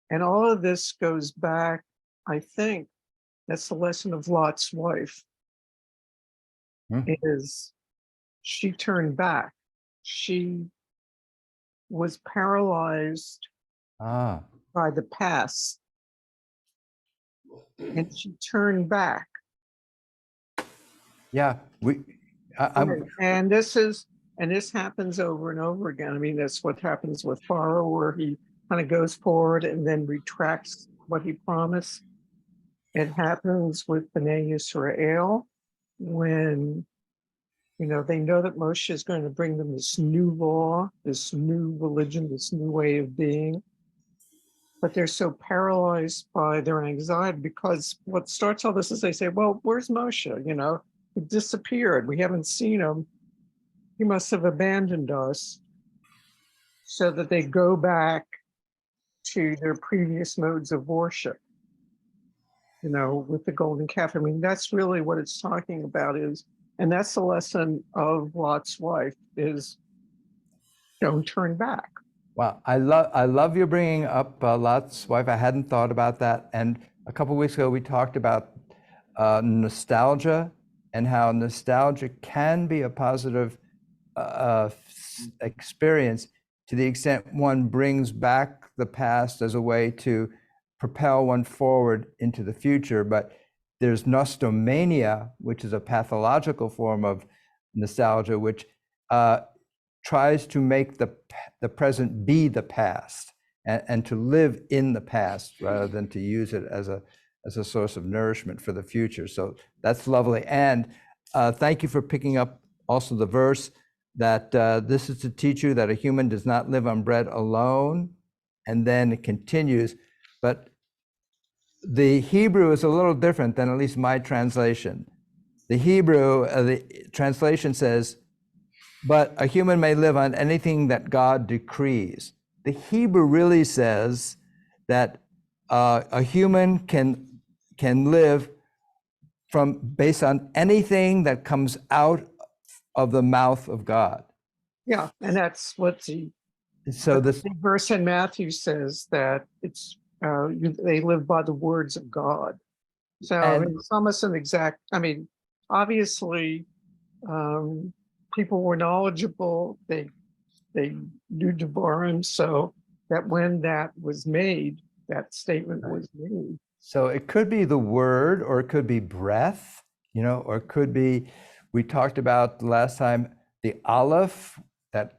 And all of this goes back, I think, that's the lesson of Lot's wife, is she turned back. She was paralyzed by the past, and she turned back. Yeah, and this happens over and over again. I mean, that's what happens with Pharaoh, where he kind of goes forward and then retracts what he promised. It happens with Bnei Yisrael when, they know that Moshe is going to bring them this new law, this new religion, this new way of being. But they're so paralyzed by their anxiety, because what starts all this is they say, well, where's Moshe? He disappeared. We haven't seen him. He must have abandoned us. So that they go back to their previous modes of worship, with the golden calf. I mean, that's really what it's talking about and that's the lesson of Lot's wife, is don't turn back. Wow, I love you bringing up Lot's wife. I hadn't thought about that. And a couple of weeks ago, we talked about nostalgia and how nostalgia can be a positive experience to the extent one brings back the past as a way to propel one forward into the future. But there's nostomania, which is a pathological form of nostalgia, which tries to make the present be the past and to live in the past rather than to use it as a source of nourishment for the future. So that's lovely. And thank you for picking up also the verse that this is to teach you that a human does not live on bread alone. And then it continues, but the Hebrew is a little different than at least my translation. The Hebrew, the translation says, but a human may live on anything that God decrees. The Hebrew really says that a human can live based on anything that comes out of the mouth of God. Yeah, and that's what the verse in Matthew says, that it's they live by the words of God. So it's almost an exact. I mean, obviously, people were knowledgeable. They knew Devarim, so that when that was made, that statement was made. So it could be the word, or it could be breath, or it could be, we talked about last time, the Aleph, that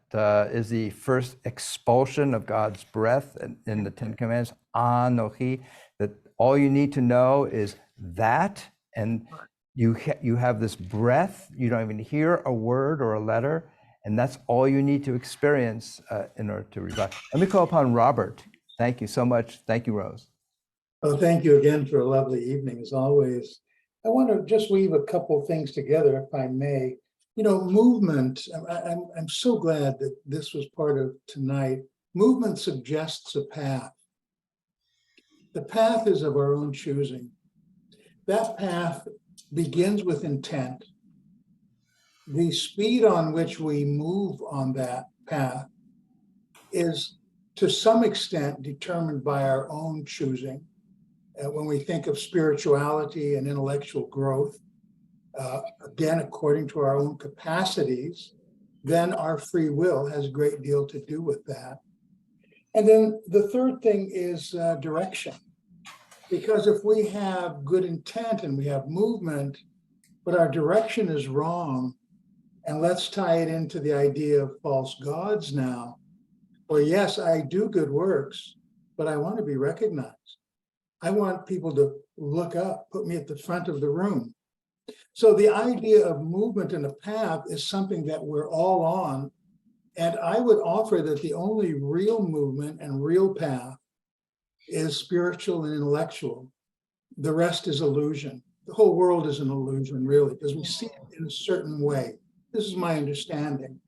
is the first expulsion of God's breath in the Ten Commandments, Anochi, that all you need to know is that, and you have this breath, you don't even hear a word or a letter, and that's all you need to experience in order to revive. Let me call upon Robert. Thank you so much. Thank you, Rose. Oh, thank you again for a lovely evening, as always. I want to just weave a couple things together, if I may. Movement, I'm so glad that this was part of tonight. Movement suggests a path. The path is of our own choosing. That path begins with intent. The speed on which we move on that path is to some extent determined by our own choosing. When we think of spirituality and intellectual growth, again, according to our own capacities, then our free will has a great deal to do with that. And then the third thing is direction. Because if we have good intent and we have movement, but our direction is wrong, and let's tie it into the idea of false gods now, or yes, I do good works, but I want to be recognized. I want people to look up, put me at the front of the room. So the idea of movement in a path is something that we're all on. And I would offer that the only real movement and real path is spiritual and intellectual. The rest is illusion. The whole world is an illusion, really, because we see it in a certain way. This is my understanding.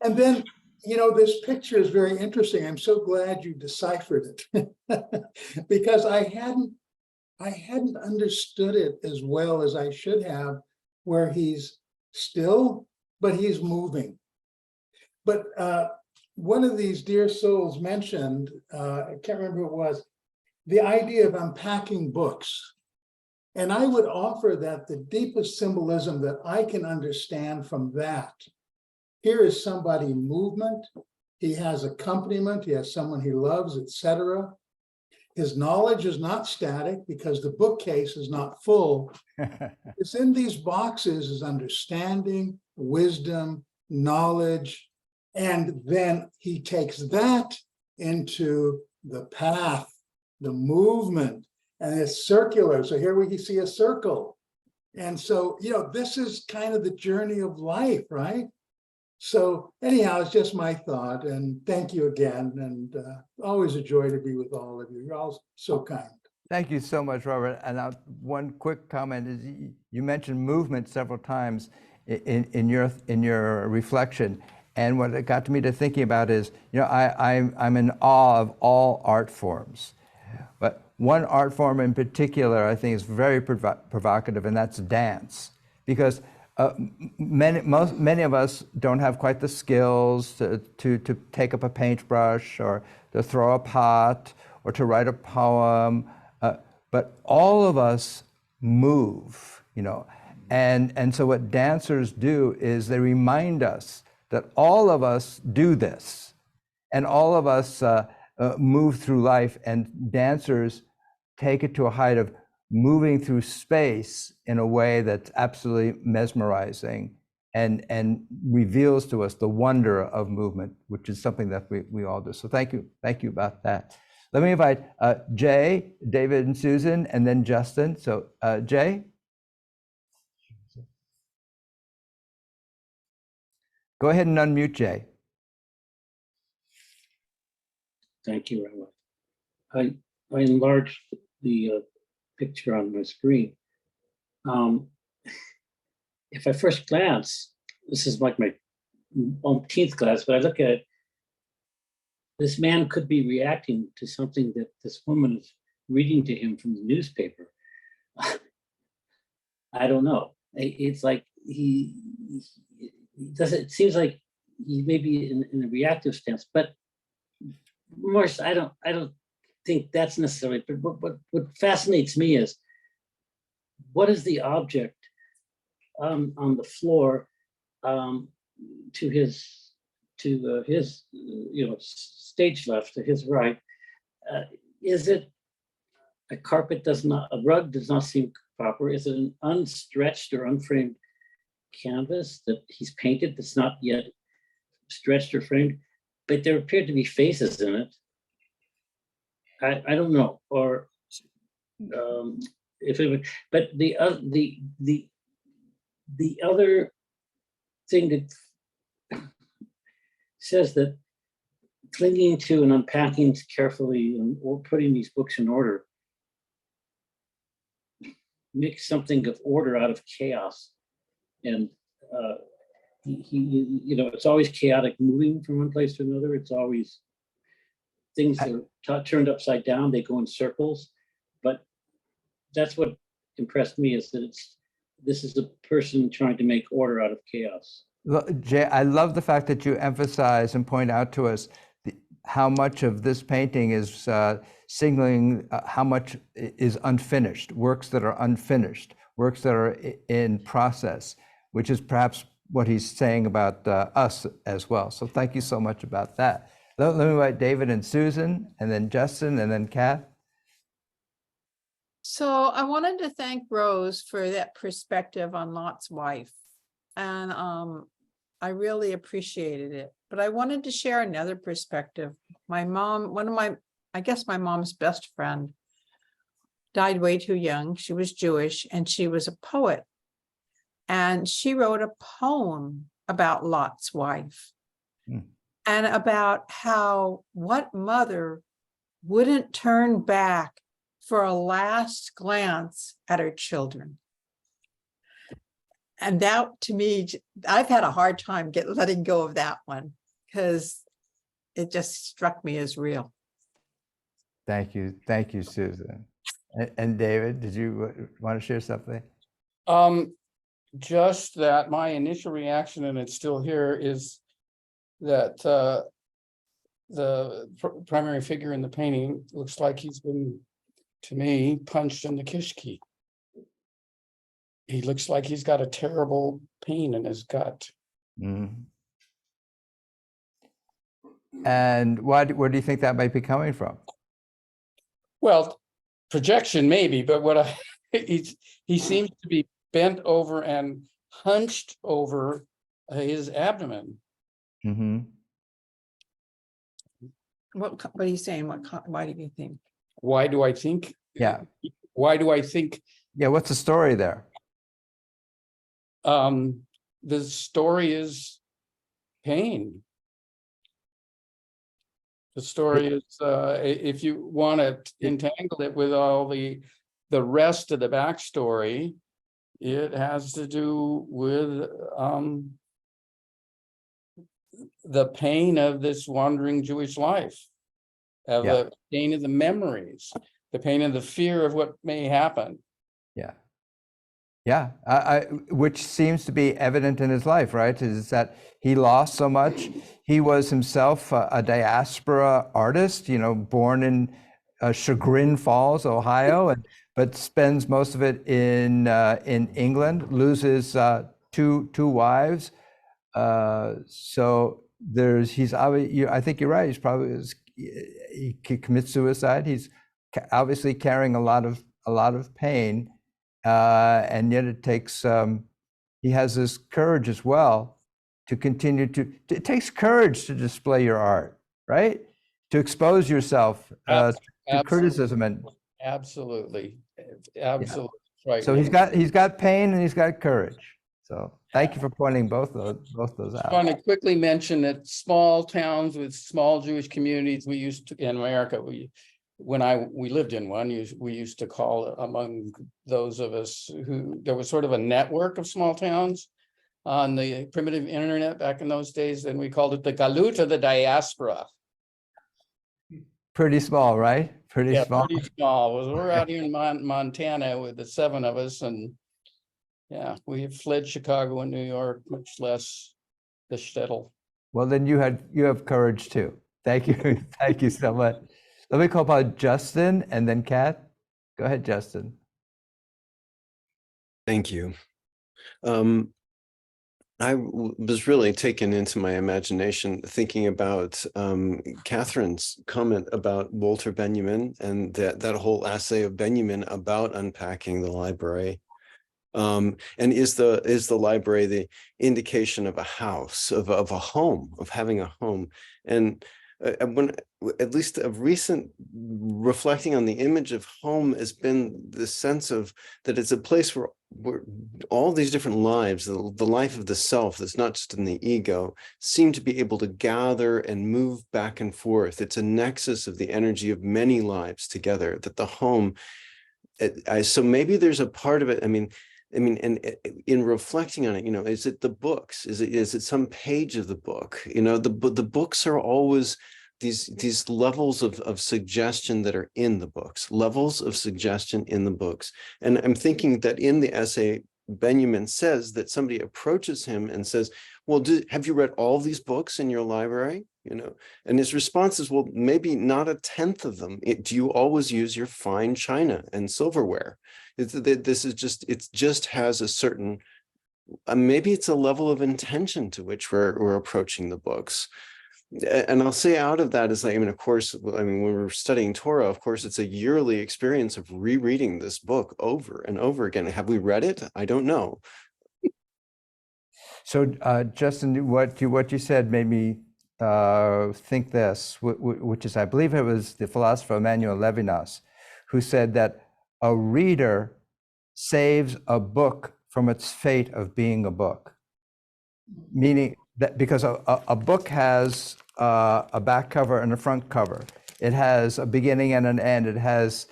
And then This picture is very interesting. I'm so glad you deciphered it because I hadn't understood it as well as I should have, where he's still, but he's moving. But one of these dear souls mentioned, I can't remember who it was, the idea of unpacking books. And I would offer that the deepest symbolism that I can understand from that, here is somebody in movement, he has accompaniment, he has someone he loves, etc. His knowledge is not static because the bookcase is not full. It's in these boxes is understanding, wisdom, knowledge, and then he takes that into the path, the movement, and it's circular. So here we see a circle. And so, this is kind of the journey of life, right? So anyhow, it's just my thought, and thank you again, and always a joy to be with all of you. You're all so kind. Thank you so much, Robert. And one quick comment is you mentioned movement several times in your reflection, and what it got me to thinking about is, I'm in awe of all art forms, but one art form in particular I think is very provocative, and that's dance, because many of us don't have quite the skills to take up a paintbrush or to throw a pot or to write a poem, but all of us move, and so what dancers do is they remind us that all of us do this, and all of us move through life, and dancers take it to a height of moving through space in a way that's absolutely mesmerizing and reveals to us the wonder of movement, which is something that we all do. So thank you about that. Let me invite Jay, David, and Susan, and then Justin. So Jay? Go ahead and unmute Jay. Thank you, Rabbi. I enlarged the picture on my screen. If I first glance, this is like my umpteenth glance, but I look at it, this man could be reacting to something that this woman is reading to him from the newspaper. I don't know. It's like it seems like he may be in a reactive stance, but more, I don't think that's necessary. But what fascinates me is, what is the object on the floor to his stage left, to his right? Is it a carpet? A rug does not seem proper. Is it an unstretched or unframed canvas that he's painted that's not yet stretched or framed? But there appear to be faces in it. I don't know, or if it would, but the other thing that says that clinging to and unpacking carefully or putting these books in order makes something of order out of chaos, and it's always chaotic moving from one place to another. It's always things that are turned upside down, they go in circles. But that's what impressed me, is that this is a person trying to make order out of chaos. Jay, I love the fact that you emphasize and point out to us how much of this painting is signaling how much is unfinished, works that are unfinished, works that are in process, which is perhaps what he's saying about us as well. So thank you so much about that. Let me invite David and Susan, and then Justin, and then Kath. So I wanted to thank Rose for that perspective on Lot's wife. And I really appreciated it. But I wanted to share another perspective. My mom, I guess my mom's best friend, died way too young. She was Jewish and she was a poet. And she wrote a poem about Lot's wife. And about how what mother wouldn't turn back for a last glance at her children. And that, to me, I've had a hard time letting go of that one. because it just struck me as real. Thank you, Susan. And David, did you want to share something? Just that my initial reaction, and it's still here, is that the primary figure in the painting looks like he's been, to me, punched in the kishki. He looks like he's got a terrible pain in his gut. Mm. And where do you think that might be coming from? Well, projection maybe, but what he seems to be bent over and hunched over his abdomen. Mm-hmm. What are you saying? Why do you think? Why do I think? Yeah. Why do I think? Yeah, what's the story there? The story is pain. The story is, if you want to entangle it with all the rest of the backstory, it has to do with the pain of this wandering Jewish life, of the pain of the memories, the pain of the fear of what may happen. Yeah. Yeah, which seems to be evident in his life, right? Is that he lost so much. He was himself a diaspora artist, born in Chagrin Falls, Ohio, but spends most of it in England. Loses two wives. So he's I think you're right. He commits suicide. He's obviously carrying a lot of pain. And yet it takes, he has this courage as well to continue it takes courage to display your art, right? To expose yourself to criticism. Absolutely. Right. So he's got pain and he's got courage. So thank you for pointing both those out. I want to quickly mention that small towns with small Jewish communities, we used to, in America, we lived in one, we used to call, among those of us who, there was sort of a network of small towns on the primitive internet back in those days, and we called it the Galut of the diaspora. Pretty small, right? Pretty small. Pretty small. We're out here in Montana with the 7 of us, and yeah, we have fled Chicago and New York, much less the shtetl. Well, then you have courage too. Thank you. Thank you so much. Let me call upon Justin and then Kat. Go ahead, Justin. Thank you. I was really taken into my imagination thinking about Catherine's comment about Walter Benjamin and that whole essay of Benjamin about unpacking the library. And is the library the indication of a house, of a home, of having a home? And when, at least of recent reflecting on the image of home, has been the sense of that it's a place where all these different lives, the life of the self that's not just in the ego, seem to be able to gather and move back and forth. It's a nexus of the energy of many lives together, that the home, so maybe there's a part of it, I mean, and in reflecting on it, is it the books? Is it some page of the book? The books are always these levels of suggestion that are in the books, levels of suggestion in the books. And I'm thinking that in the essay, Benjamin says that somebody approaches him and says, well, have you read all these books in your library? And his response is, well, maybe not a 10th of them. Do you always use your fine china and silverware? It just has a certain, maybe it's a level of intention to which we're approaching the books. And I'll say out of that is, of course, when we're studying Torah, of course, it's a yearly experience of rereading this book over and over again. Have we read it? I don't know. So, Justin, what you said made me think this, which is, I believe it was the philosopher Emmanuel Levinas, who said that a reader saves a book from its fate of being a book. Meaning that because a book has a back cover and a front cover, it has a beginning and an end. It has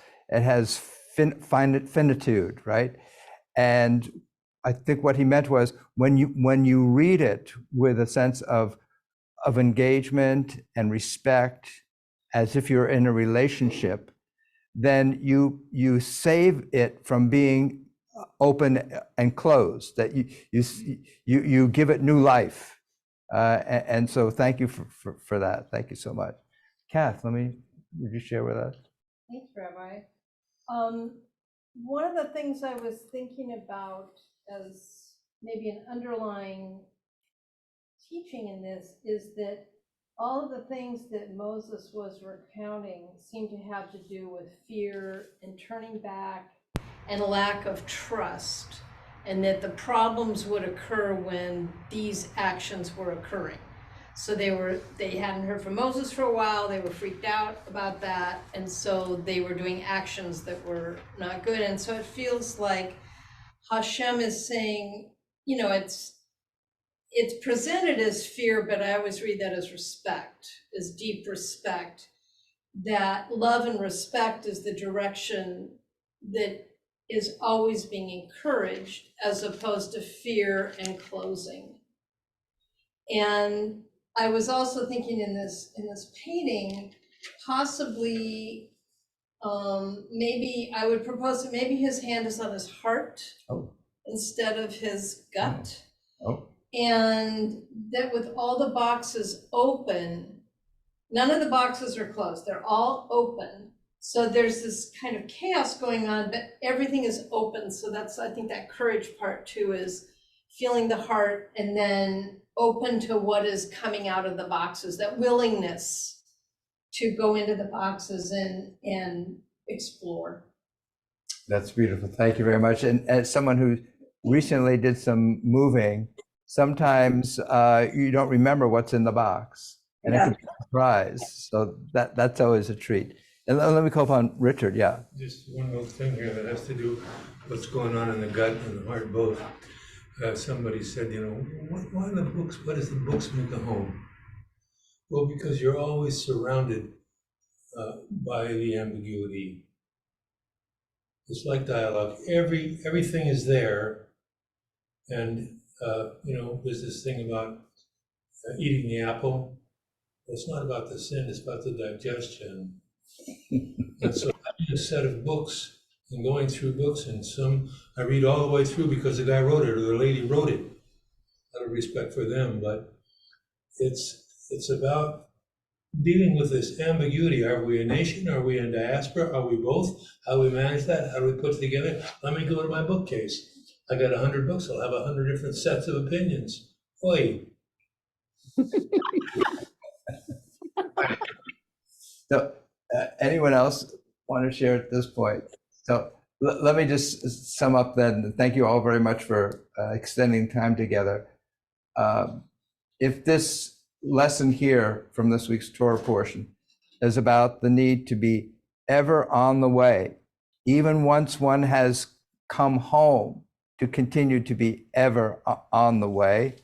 finitude, right? And I think what he meant was when you read it with a sense of of engagement and respect as if you're in a relationship, then you save it from being open and closed, that you give it new life. And so thank you for that. Thank you so much. Kath, would you share with us? Thanks, Rabbi. One of the things I was thinking about as maybe an underlying teaching in this is that all of the things that Moses was recounting seem to have to do with fear and turning back and a lack of trust, and that the problems would occur when these actions were occurring. So they hadn't heard from Moses for a while, they were freaked out about that, and so they were doing actions that were not good. And so it feels like Hashem is saying, you know, it's presented as fear, but I always read that as respect, as deep respect, that love and respect is the direction that is always being encouraged, as opposed to fear and closing. And I was also thinking in this painting, possibly, maybe I would propose that maybe his hand is on his heart instead of his gut. And that with all the boxes open, none of the boxes are closed, they're all open. So there's this kind of chaos going on, but everything is open. So that's, I think, that courage part too, is feeling the heart and then open to what is coming out of the boxes, that willingness to go into the boxes and explore. That's beautiful. Thank you very much. And as someone who recently did some moving, sometimes you don't remember what's in the box, and it can be a surprise. So that's always a treat. And let me call upon Richard. Yeah. Just one little thing here that has to do with what's going on in the gut and the heart both. Somebody said, you know, why the books? What does the books make a home? Well, because you're always surrounded by the ambiguity. It's like dialogue. Everything is there, and you know, there's this thing about eating the apple. It's not about the sin; it's about the digestion. And so, having a set of books and going through books, and some I read all the way through because the guy wrote it or the lady wrote it. Out of respect for them, but it's about dealing with this ambiguity. Are we a nation? Are we in diaspora? Are we both? How do we manage that? How do we put it together? Let me go to my bookcase. I got 100 books. I'll have 100 different sets of opinions. Oi. So, anyone else want to share at this point? So let me just sum up then. Thank you all very much for extending time together. If this lesson here from this week's Torah portion is about the need to be ever on the way, even once one has come home, to continue to be ever on the way,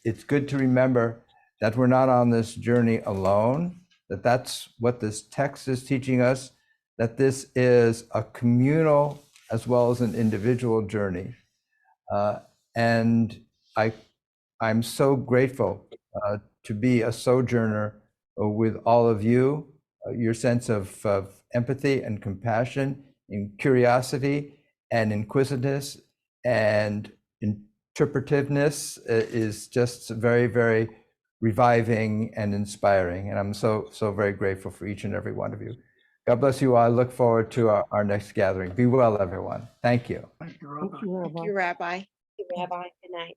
it's good to remember that we're not on this journey alone, that's what this text is teaching us, that this is a communal as well as an individual journey. And I'm so grateful to be a sojourner with all of you. Your sense of empathy and compassion and curiosity and inquisitiveness and interpretiveness is just very, very reviving and inspiring. And I'm so very grateful for each and every one of you. God bless you all. I look forward to our next gathering. Be well, everyone. Thank you. Thank you, Rabbi. Thank you, Rabbi. Thank you, Rabbi. Good night.